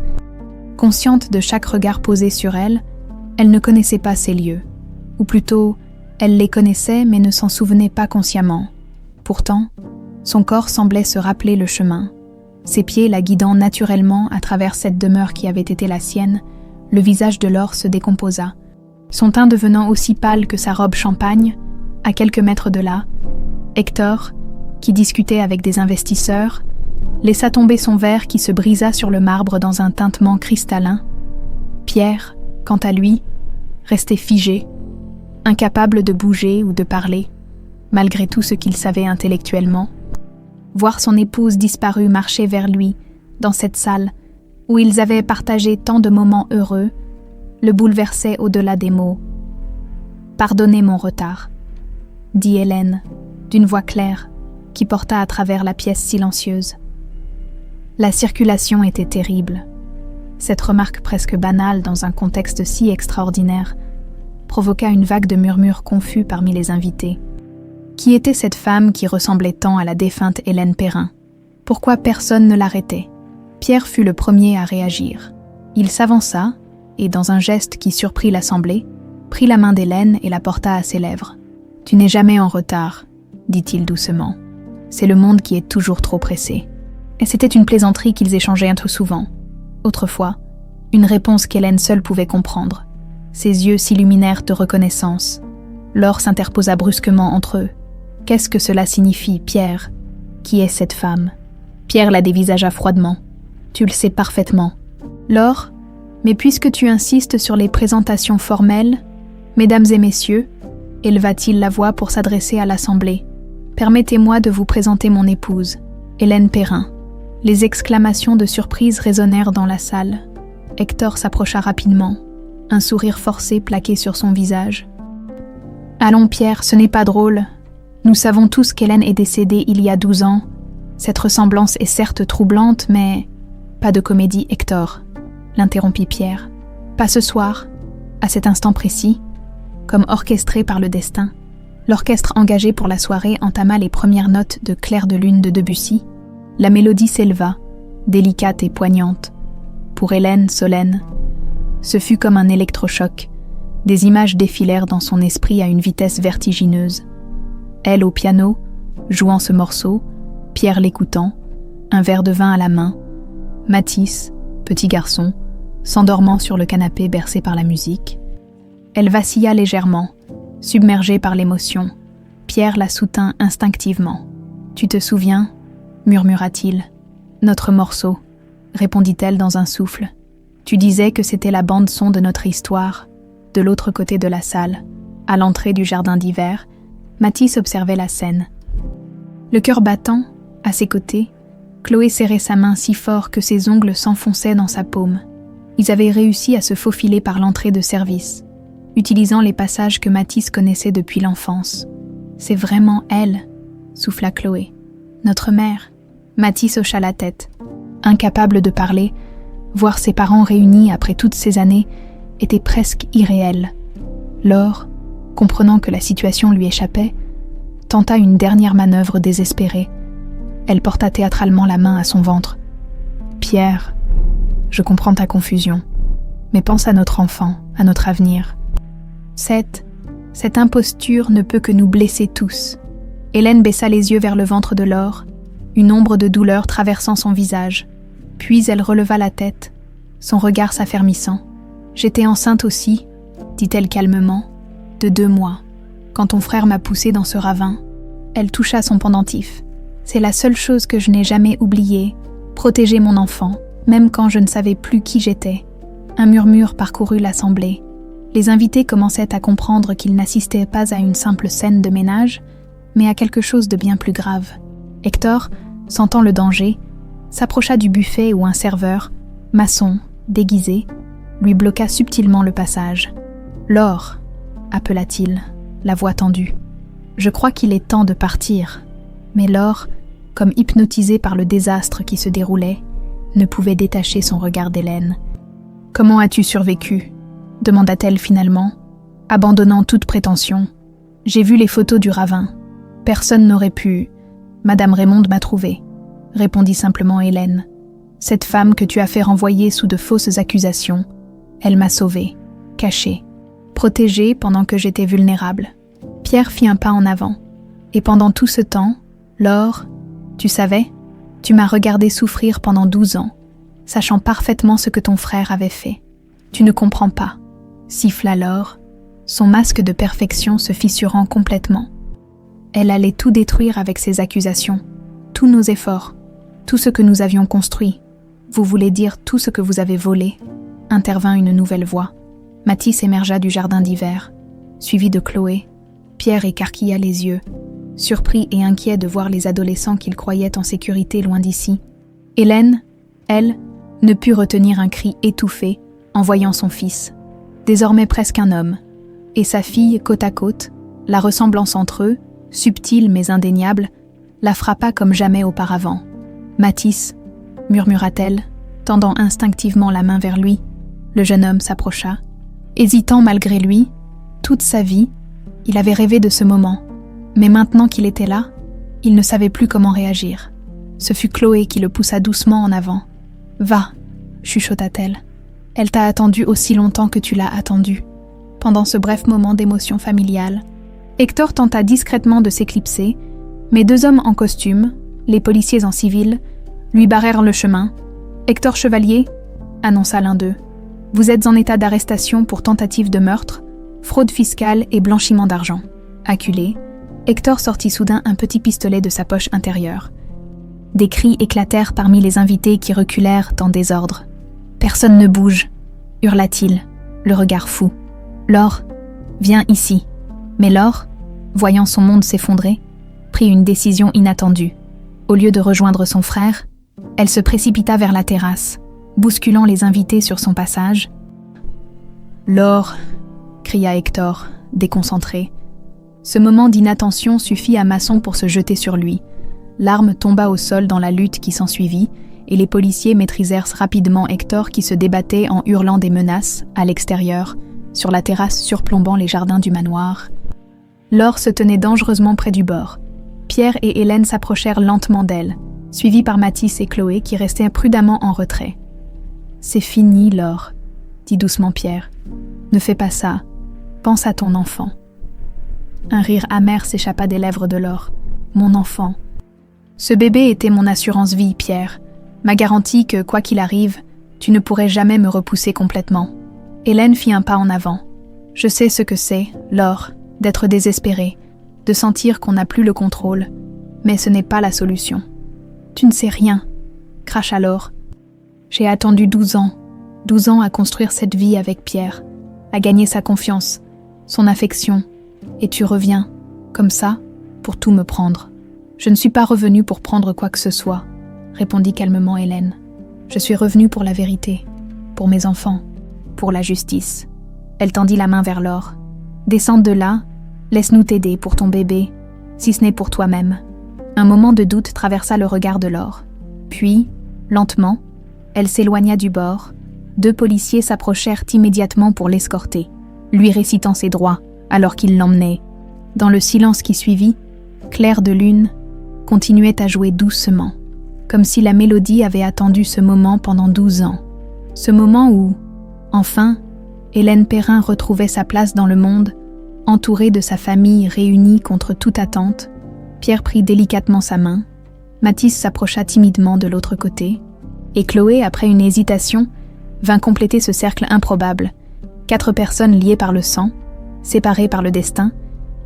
Consciente de chaque regard posé sur elle, elle ne connaissait pas ces lieux. Ou plutôt, elle les connaissait mais ne s'en souvenait pas consciemment. Pourtant, son corps semblait se rappeler le chemin. Ses pieds la guidant naturellement à travers cette demeure qui avait été la sienne, le visage de Laure se décomposa. Son teint devenant aussi pâle que sa robe champagne, à quelques mètres de là, Hector, qui discutait avec des investisseurs, laissa tomber son verre qui se brisa sur le marbre dans un tintement cristallin. Pierre, quant à lui, restait figé, incapable de bouger ou de parler, malgré tout ce qu'il savait intellectuellement. Voir son épouse disparue marcher vers lui, dans cette salle, où ils avaient partagé tant de moments heureux, le bouleversait au-delà des mots. « Pardonnez mon retard », dit Hélène, d'une voix claire, qui porta à travers la pièce silencieuse. La circulation était terrible. Cette remarque presque banale dans un contexte si extraordinaire provoqua une vague de murmures confus parmi les invités. Qui était cette femme qui ressemblait tant à la défunte Hélène Perrin? Pourquoi personne ne l'arrêtait? Pierre fut le premier à réagir. Il s'avança et, dans un geste qui surprit l'assemblée, prit la main d'Hélène et la porta à ses lèvres. « Tu n'es jamais en retard », dit-il doucement. « C'est le monde qui est toujours trop pressé. » Et c'était une plaisanterie qu'ils échangeaient un peu souvent. Autrefois, une réponse qu'Hélène seule pouvait comprendre. Ses yeux s'illuminèrent de reconnaissance. Laure s'interposa brusquement entre eux. « Qu'est-ce que cela signifie, Pierre? Qui est cette femme ?» Pierre la dévisagea froidement. « Tu le sais parfaitement. »« Laure, mais puisque tu insistes sur les présentations formelles, mesdames et messieurs, éleva-t-il la voix pour s'adresser à l'assemblée, permettez-moi de vous présenter mon épouse, Hélène Perrin. » Les exclamations de surprise résonnèrent dans la salle. Hector s'approcha rapidement, un sourire forcé plaqué sur son visage. « Allons Pierre, ce n'est pas drôle. Nous savons tous qu'Hélène est décédée il y a 12 ans. Cette ressemblance est certes troublante, mais... » « Pas de comédie, Hector, » l'interrompit Pierre. « Pas ce soir, à cet instant précis. » Comme orchestré par le destin, l'orchestre engagé pour la soirée entama les premières notes de Clair de lune de Debussy. La mélodie s'éleva, délicate et poignante. Pour Hélène Solène, ce fut comme un électrochoc. Des images défilèrent dans son esprit à une vitesse vertigineuse. Elle au piano, jouant ce morceau, Pierre l'écoutant, un verre de vin à la main, Mathis, petit garçon, s'endormant sur le canapé bercé par la musique. Elle vacilla légèrement, submergée par l'émotion. Pierre la soutint instinctivement. « Tu te souviens ?» murmura-t-il. « Notre morceau, » répondit-elle dans un souffle. « Tu disais que c'était la bande-son de notre histoire. » De l'autre côté de la salle, à l'entrée du jardin d'hiver, Mathis observait la scène. Le cœur battant, à ses côtés, Chloé serrait sa main si fort que ses ongles s'enfonçaient dans sa paume. Ils avaient réussi à se faufiler par l'entrée de service, utilisant les passages que Mathis connaissait depuis l'enfance. « C'est vraiment elle », souffla Chloé. « Notre mère. Mathis hocha la tête. Incapable de parler, voir ses parents réunis après toutes ces années était presque irréel. Laure, comprenant que la situation lui échappait, tenta une dernière manœuvre désespérée. Elle porta théâtralement la main à son ventre. « Pierre, je comprends ta confusion, mais pense à notre enfant, à notre avenir. Cette imposture ne peut que nous blesser tous. » Hélène baissa les yeux vers le ventre de Laure, une ombre de douleur traversant son visage. Puis elle releva la tête, son regard s'affermissant. « J'étais enceinte aussi, » dit-elle calmement, « de 2 mois. Quand ton frère m'a poussée dans ce ravin. » Elle toucha son pendentif. « C'est la seule chose que je n'ai jamais oubliée, protéger mon enfant, même quand je ne savais plus qui j'étais. » Un murmure parcourut l'assemblée. Les invités commençaient à comprendre qu'ils n'assistaient pas à une simple scène de ménage, mais à quelque chose de bien plus grave. Hector, sentant le danger, s'approcha du buffet où un serveur, maçon, déguisé, lui bloqua subtilement le passage. « Laure !» appela-t-il, la voix tendue. « Je crois qu'il est temps de partir. » Mais Laure, comme hypnotisée par le désastre qui se déroulait, ne pouvait détacher son regard d'Hélène. « Comment as-tu survécu ?» demanda-t-elle finalement, abandonnant toute prétention. « J'ai vu les photos du ravin. Personne n'aurait pu... Madame Raymonde m'a trouvée, » répondit simplement Hélène. « Cette femme que tu as fait renvoyer sous de fausses accusations, elle m'a sauvée, cachée, protégée pendant que j'étais vulnérable. » Pierre fit un pas en avant. « Et pendant tout ce temps, Laure, tu savais, tu m'as regardé souffrir pendant 12 ans, sachant parfaitement ce que ton frère avait fait. Tu ne comprends pas, » siffla Laure, son masque de perfection se fissurant complètement. Elle allait tout détruire avec ses accusations, tous nos efforts, tout ce que nous avions construit. Vous voulez dire tout ce que vous avez volé, intervint une nouvelle voix. Mathis émergea du jardin d'hiver, suivi de Chloé. Pierre écarquilla les yeux, surpris et inquiet de voir les adolescents qu'il croyait en sécurité loin d'ici. Hélène, elle, ne put retenir un cri étouffé en voyant son fils, désormais presque un homme, et sa fille côte à côte, la ressemblance entre eux, subtile mais indéniable, la frappa comme jamais auparavant. « Mathis » murmura-t-elle, tendant instinctivement la main vers lui. Le jeune homme s'approcha. Hésitant malgré lui, toute sa vie, il avait rêvé de ce moment. Mais maintenant qu'il était là, il ne savait plus comment réagir. Ce fut Chloé qui le poussa doucement en avant. « Va » chuchota-t-elle. « Elle t'a attendu aussi longtemps que tu l'as attendu. » Pendant ce bref moment d'émotion familiale, Hector tenta discrètement de s'éclipser, mais 2 hommes en costume, les policiers en civil, lui barrèrent le chemin. « Hector Chevalier » annonça l'un d'eux. « Vous êtes en état d'arrestation pour tentative de meurtre, fraude fiscale et blanchiment d'argent. » Acculé, Hector sortit soudain un petit pistolet de sa poche intérieure. Des cris éclatèrent parmi les invités qui reculèrent en désordre. « Personne ne bouge !» hurla-t-il, le regard fou. « Laure, viens ici. » Mais Laure, voyant son monde s'effondrer, prit une décision inattendue. Au lieu de rejoindre son frère, elle se précipita vers la terrasse, bousculant les invités sur son passage. « Laure !» cria Hector, déconcentré. Ce moment d'inattention suffit à Masson pour se jeter sur lui. L'arme tomba au sol dans la lutte qui s'ensuivit, et les policiers maîtrisèrent rapidement Hector qui se débattait en hurlant des menaces, à l'extérieur, sur la terrasse surplombant les jardins du manoir. Laure se tenait dangereusement près du bord. Pierre et Hélène s'approchèrent lentement d'elle, suivis par Mathis et Chloé qui restaient prudemment en retrait. « C'est fini, Laure, » dit doucement Pierre. « Ne fais pas ça. Pense à ton enfant. » Un rire amer s'échappa des lèvres de Laure. « Mon enfant. » Ce bébé était mon assurance-vie, Pierre. Ma garantie que, quoi qu'il arrive, tu ne pourrais jamais me repousser complètement. Hélène fit un pas en avant. « Je sais ce que c'est, Laure, d'être désespérée, de sentir qu'on n'a plus le contrôle, mais ce n'est pas la solution. »« Tu ne sais rien, » cracha Laure. « J'ai attendu 12 ans à construire cette vie avec Pierre, à gagner sa confiance, son affection, et tu reviens, comme ça, pour tout me prendre. »« Je ne suis pas revenue pour prendre quoi que ce soit, » répondit calmement Hélène. « Je suis revenue pour la vérité, pour mes enfants, pour la justice. » Elle tendit la main vers Laure. « Descends de là, laisse-nous t'aider pour ton bébé, si ce n'est pour toi-même. » Un moment de doute traversa le regard de Laure. Puis, lentement, elle s'éloigna du bord. 2 policiers s'approchèrent immédiatement pour l'escorter, lui récitant ses droits alors qu'il l'emmenait. Dans le silence qui suivit, Clair de Lune continuait à jouer doucement, comme si la mélodie avait attendu ce moment pendant 12 ans. Ce moment où, enfin, Hélène Perrin retrouvait sa place dans le monde, entourée de sa famille réunie contre toute attente. Pierre prit délicatement sa main, Mathis s'approcha timidement de l'autre côté, et Chloé, après une hésitation, vint compléter ce cercle improbable. 4 personnes liées par le sang, séparées par le destin,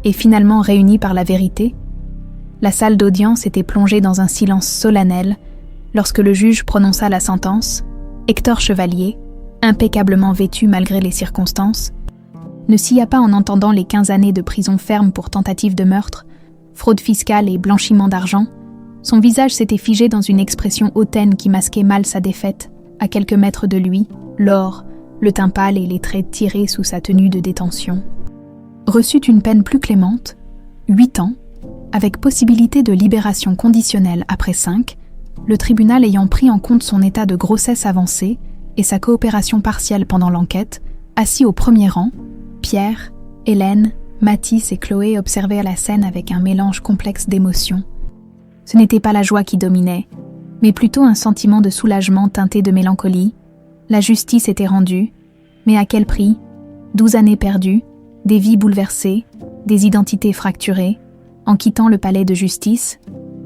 et finalement réunies par la vérité. La salle d'audience était plongée dans un silence solennel lorsque le juge prononça la sentence. Hector Chevalier, impeccablement vêtu malgré les circonstances, ne scia pas en entendant les 15 années de prison ferme pour tentative de meurtre, fraude fiscale et blanchiment d'argent. Son visage s'était figé dans une expression hautaine qui masquait mal sa défaite. À quelques mètres de lui, Laure, le teint pâle et les traits tirés sous sa tenue de détention, reçut une peine plus clémente, 8 ans, avec possibilité de libération conditionnelle après 5, le tribunal ayant pris en compte son état de grossesse avancée et sa coopération partielle pendant l'enquête. Assis au premier rang, Pierre, Hélène, Mathis et Chloé observaient la scène avec un mélange complexe d'émotions. Ce n'était pas la joie qui dominait, mais plutôt un sentiment de soulagement teinté de mélancolie. La justice était rendue, mais à quel prix? 12 années perdues, des vies bouleversées, des identités fracturées. En quittant le palais de justice,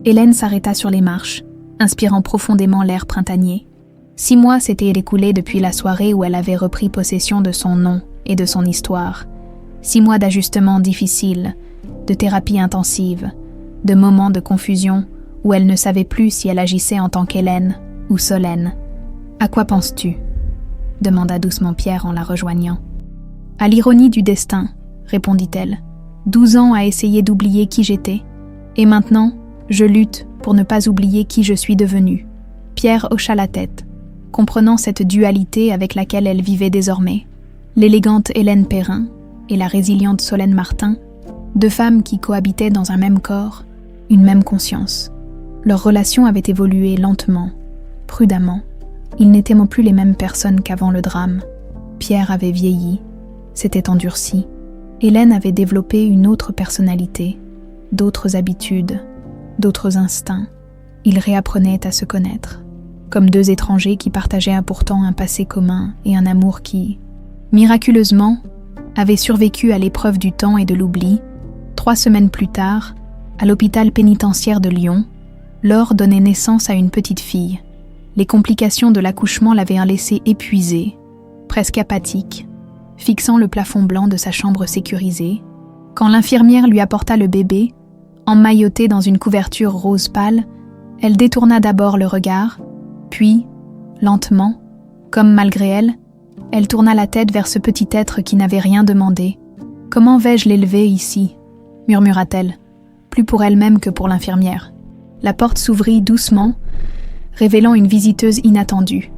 Hélène s'arrêta sur les marches, inspirant profondément l'air printanier. 6 mois s'étaient écoulés depuis la soirée où elle avait repris possession de son nom et de son histoire. 6 mois d'ajustements difficiles, de thérapie intensive, de moments de confusion où elle ne savait plus si elle agissait en tant qu'Hélène ou Solène. « À quoi penses-tu » demanda doucement Pierre en la rejoignant. « À l'ironie du destin » répondit-elle. 12 ans à essayer d'oublier qui j'étais, et maintenant, je lutte pour ne pas oublier qui je suis devenue. Pierre hocha la tête, comprenant cette dualité avec laquelle elle vivait désormais. L'élégante Hélène Perrin et la résiliente Solène Martin, 2 femmes qui cohabitaient dans un même corps, une même conscience. Leur relation avait évolué lentement, prudemment. Ils n'étaient plus les mêmes personnes qu'avant le drame. Pierre avait vieilli, s'était endurci. Hélène avait développé une autre personnalité, d'autres habitudes, d'autres instincts. Ils réapprenaient à se connaître, comme 2 étrangers qui partageaient pourtant un passé commun et un amour qui, miraculeusement, avait survécu à l'épreuve du temps et de l'oubli. 3 semaines plus tard, à l'hôpital pénitentiaire de Lyon, Laure donnait naissance à une petite fille. Les complications de l'accouchement l'avaient laissée épuisée, presque apathique, fixant le plafond blanc de sa chambre sécurisée, quand l'infirmière lui apporta le bébé, emmailloté dans une couverture rose pâle. Elle détourna d'abord le regard, puis, lentement, comme malgré elle, elle tourna la tête vers ce petit être qui n'avait rien demandé. « Comment vais-je l'élever ici ?» murmura-t-elle, plus pour elle-même que pour l'infirmière. La porte s'ouvrit doucement, révélant une visiteuse inattendue.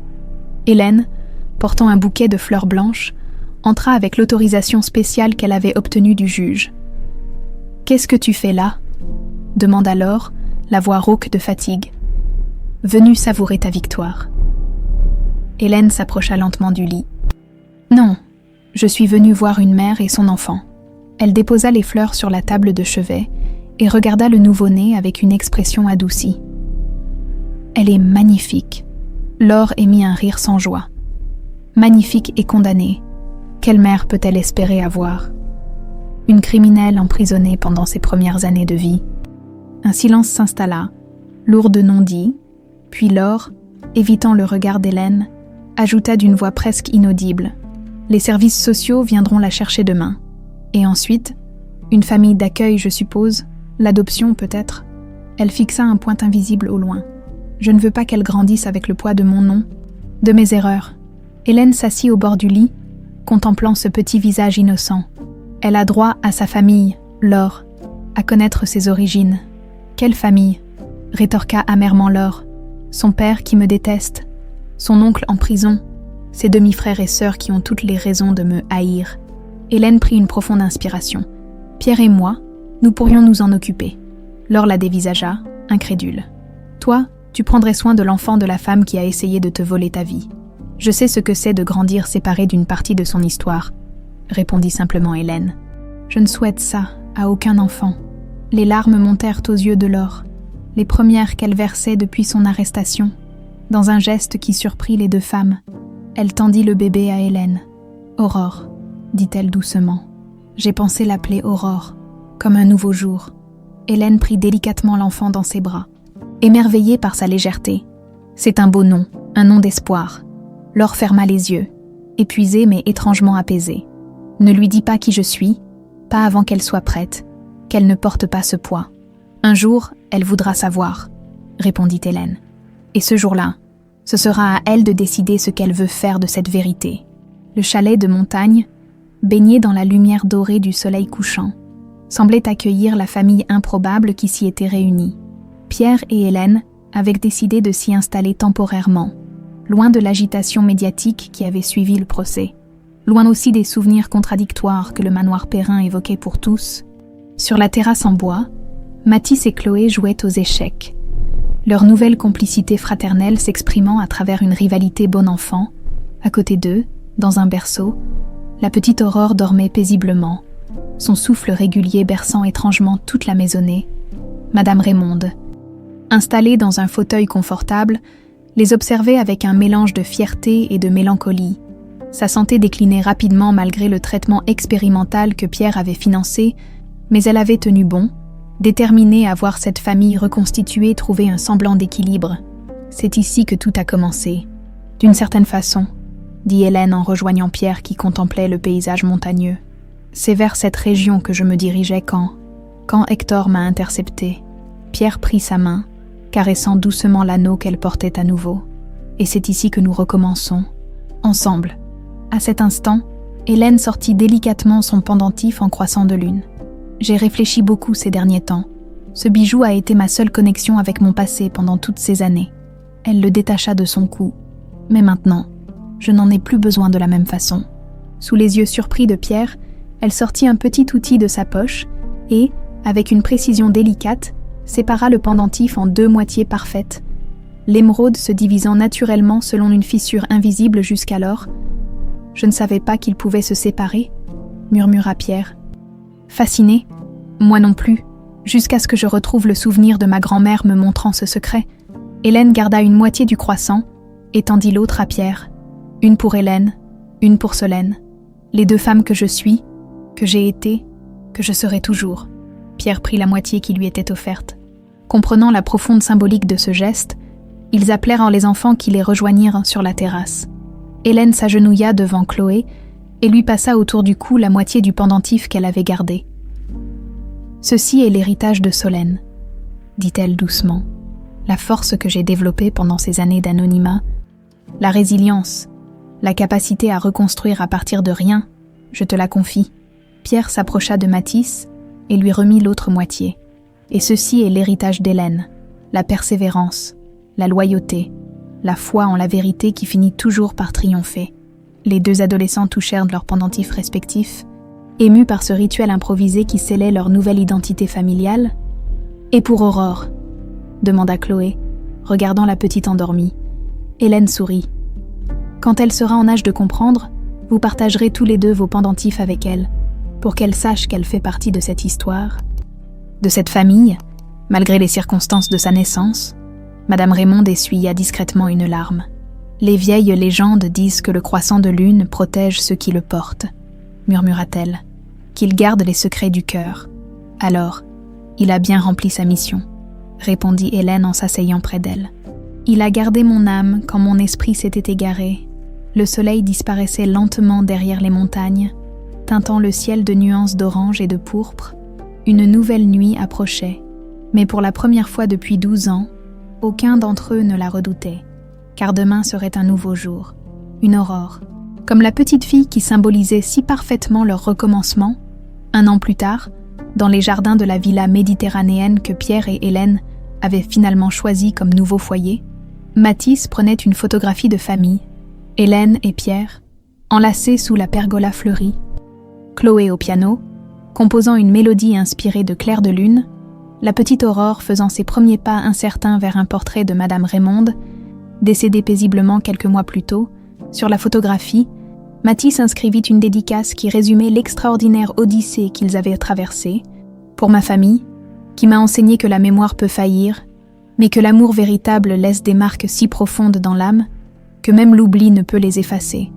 Hélène, portant un bouquet de fleurs blanches, entra avec l'autorisation spéciale qu'elle avait obtenue du juge. « Qu'est-ce que tu fais là ?» demanda Laure, la voix rauque de fatigue. « Venue savourer ta victoire. » Hélène s'approcha lentement du lit. « Non, je suis venue voir une mère et son enfant. » Elle déposa les fleurs sur la table de chevet et regarda le nouveau-né avec une expression adoucie. « Elle est magnifique. » Laure émit un rire sans joie. « Magnifique et condamnée. Quelle mère peut-elle espérer avoir ? Une criminelle emprisonnée pendant ses premières années de vie. » Un silence s'installa, lourd de non-dits, puis Laure, évitant le regard d'Hélène, ajouta d'une voix presque inaudible. « Les services sociaux viendront la chercher demain. Et ensuite, une famille d'accueil, je suppose, l'adoption peut-être. » Elle fixa un point invisible au loin. « Je ne veux pas qu'elle grandisse avec le poids de mon nom, de mes erreurs. » Hélène s'assit au bord du lit, contemplant ce petit visage innocent. Elle a droit à sa famille, Laure, à connaître ses origines. « Quelle famille ?» rétorqua amèrement Laure. « Son père qui me déteste, son oncle en prison, ses demi-frères et sœurs qui ont toutes les raisons de me haïr. » Hélène prit une profonde inspiration. « Pierre et moi, nous pourrions nous en occuper. » Laure la dévisagea, incrédule. « Toi, tu prendrais soin de l'enfant de la femme qui a essayé de te voler ta vie. Je sais ce que c'est de grandir séparé d'une partie de son histoire, » répondit simplement Hélène. « Je ne souhaite ça à aucun enfant. » Les larmes montèrent aux yeux de Laure, les premières qu'elle versait depuis son arrestation. Dans un geste qui surprit les deux femmes, elle tendit le bébé à Hélène. « Aurore, » dit-elle doucement. « J'ai pensé l'appeler Aurore, comme un nouveau jour. » Hélène prit délicatement l'enfant dans ses bras, émerveillée par sa légèreté. « C'est un beau nom, un nom d'espoir. » Laure ferma les yeux, épuisée mais étrangement apaisée. « Ne lui dis pas qui je suis, pas avant qu'elle soit prête, qu'elle ne porte pas ce poids. Un jour, elle voudra savoir, » répondit Hélène. « Et ce jour-là, ce sera à elle de décider ce qu'elle veut faire de cette vérité. » Le chalet de montagne, baigné dans la lumière dorée du soleil couchant, semblait accueillir la famille improbable qui s'y était réunie. Pierre et Hélène avaient décidé de s'y installer temporairement, loin de l'agitation médiatique qui avait suivi le procès, loin aussi des souvenirs contradictoires que le manoir Perrin évoquait pour tous. Sur la terrasse en bois, Mathis et Chloé jouaient aux échecs, leur nouvelle complicité fraternelle s'exprimant à travers une rivalité bon enfant. À côté d'eux, dans un berceau, la petite Aurore dormait paisiblement, son souffle régulier berçant étrangement toute la maisonnée. Madame Raymonde, installée dans un fauteuil confortable, les observait avec un mélange de fierté et de mélancolie. Sa santé déclinait rapidement malgré le traitement expérimental que Pierre avait financé, mais elle avait tenu bon, déterminée à voir cette famille reconstituée trouver un semblant d'équilibre. « C'est ici que tout a commencé, d'une certaine façon, » dit Hélène en rejoignant Pierre qui contemplait le paysage montagneux. « C'est vers cette région que je me dirigeais quand Hector m'a intercepté. » Pierre prit sa main, caressant doucement l'anneau qu'elle portait à nouveau. « Et c'est ici que nous recommençons, ensemble. » À cet instant, Hélène sortit délicatement son pendentif en croissant de lune. « J'ai réfléchi beaucoup ces derniers temps. Ce bijou a été ma seule connexion avec mon passé pendant toutes ces années. » Elle le détacha de son cou. « Mais maintenant, je n'en ai plus besoin de la même façon. » Sous les yeux surpris de Pierre, elle sortit un petit outil de sa poche et, avec une précision délicate, sépara le pendentif en 2 moitiés parfaites, l'émeraude se divisant naturellement selon une fissure invisible jusqu'alors. « Je ne savais pas qu'ils pouvaient se séparer, » murmura Pierre. Fasciné, moi non plus, jusqu'à ce que je retrouve le souvenir de ma grand-mère me montrant ce secret. Hélène garda une moitié du croissant et tendit l'autre à Pierre. Une pour Hélène, une pour Solène. Les 2 femmes que je suis, que j'ai été, que je serai toujours. Pierre prit la moitié qui lui était offerte. Comprenant la profonde symbolique de ce geste, ils appelèrent les enfants qui les rejoignirent sur la terrasse. Hélène s'agenouilla devant Chloé et lui passa autour du cou la moitié du pendentif qu'elle avait gardé. « Ceci est l'héritage de Solène, » dit-elle doucement. « La force que j'ai développée pendant ces années d'anonymat, la résilience, la capacité à reconstruire à partir de rien, je te la confie. » Pierre s'approcha de Mathis et lui remit l'autre moitié. « Et ceci est l'héritage d'Hélène, la persévérance, la loyauté, la foi en la vérité qui finit toujours par triompher. » Les 2 adolescents touchèrent de leurs pendentifs respectifs, émus par ce rituel improvisé qui scellait leur nouvelle identité familiale. « Et pour Aurore ?» demanda Chloé, regardant la petite endormie. Hélène sourit. « Quand elle sera en âge de comprendre, vous partagerez tous les 2 vos pendentifs avec elle, pour qu'elle sache qu'elle fait partie de cette histoire, de cette famille, malgré les circonstances de sa naissance. » Madame Raymonde essuya discrètement une larme. « Les vieilles légendes disent que le croissant de lune protège ceux qui le portent, » murmura-t-elle, « qu'il garde les secrets du cœur. Alors, il a bien rempli sa mission, » répondit Hélène en s'asseyant près d'elle. « Il a gardé mon âme quand mon esprit s'était égaré. » Le soleil disparaissait lentement derrière les montagnes, teintant le ciel de nuances d'orange et de pourpre. Une nouvelle nuit approchait, mais pour la première fois depuis 12 ans, aucun d'entre eux ne la redoutait. Car demain serait un nouveau jour, une aurore. Comme la petite fille qui symbolisait si parfaitement leur recommencement, 1 an plus tard, dans les jardins de la villa méditerranéenne que Pierre et Hélène avaient finalement choisi comme nouveau foyer, Mathis prenait une photographie de famille, Hélène et Pierre, enlacés sous la pergola fleurie, Chloé au piano, composant une mélodie inspirée de clair de lune, la petite Aurore faisant ses premiers pas incertains vers un portrait de Madame Raymonde, décédée paisiblement quelques mois plus tôt, sur la photographie, Matisse inscrivit une dédicace qui résumait l'extraordinaire odyssée qu'ils avaient traversée, pour ma famille, qui m'a enseigné que la mémoire peut faillir, mais que l'amour véritable laisse des marques si profondes dans l'âme que même l'oubli ne peut les effacer.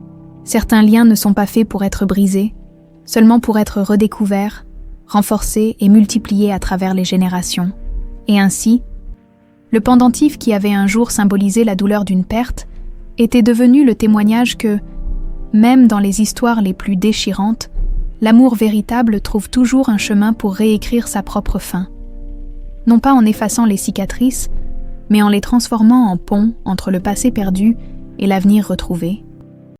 Certains liens ne sont pas faits pour être brisés, seulement pour être redécouverts, renforcés et multipliés à travers les générations. Et ainsi, le pendentif qui avait un jour symbolisé la douleur d'une perte était devenu le témoignage que, même dans les histoires les plus déchirantes, l'amour véritable trouve toujours un chemin pour réécrire sa propre fin. Non pas en effaçant les cicatrices, mais en les transformant en pont entre le passé perdu et l'avenir retrouvé.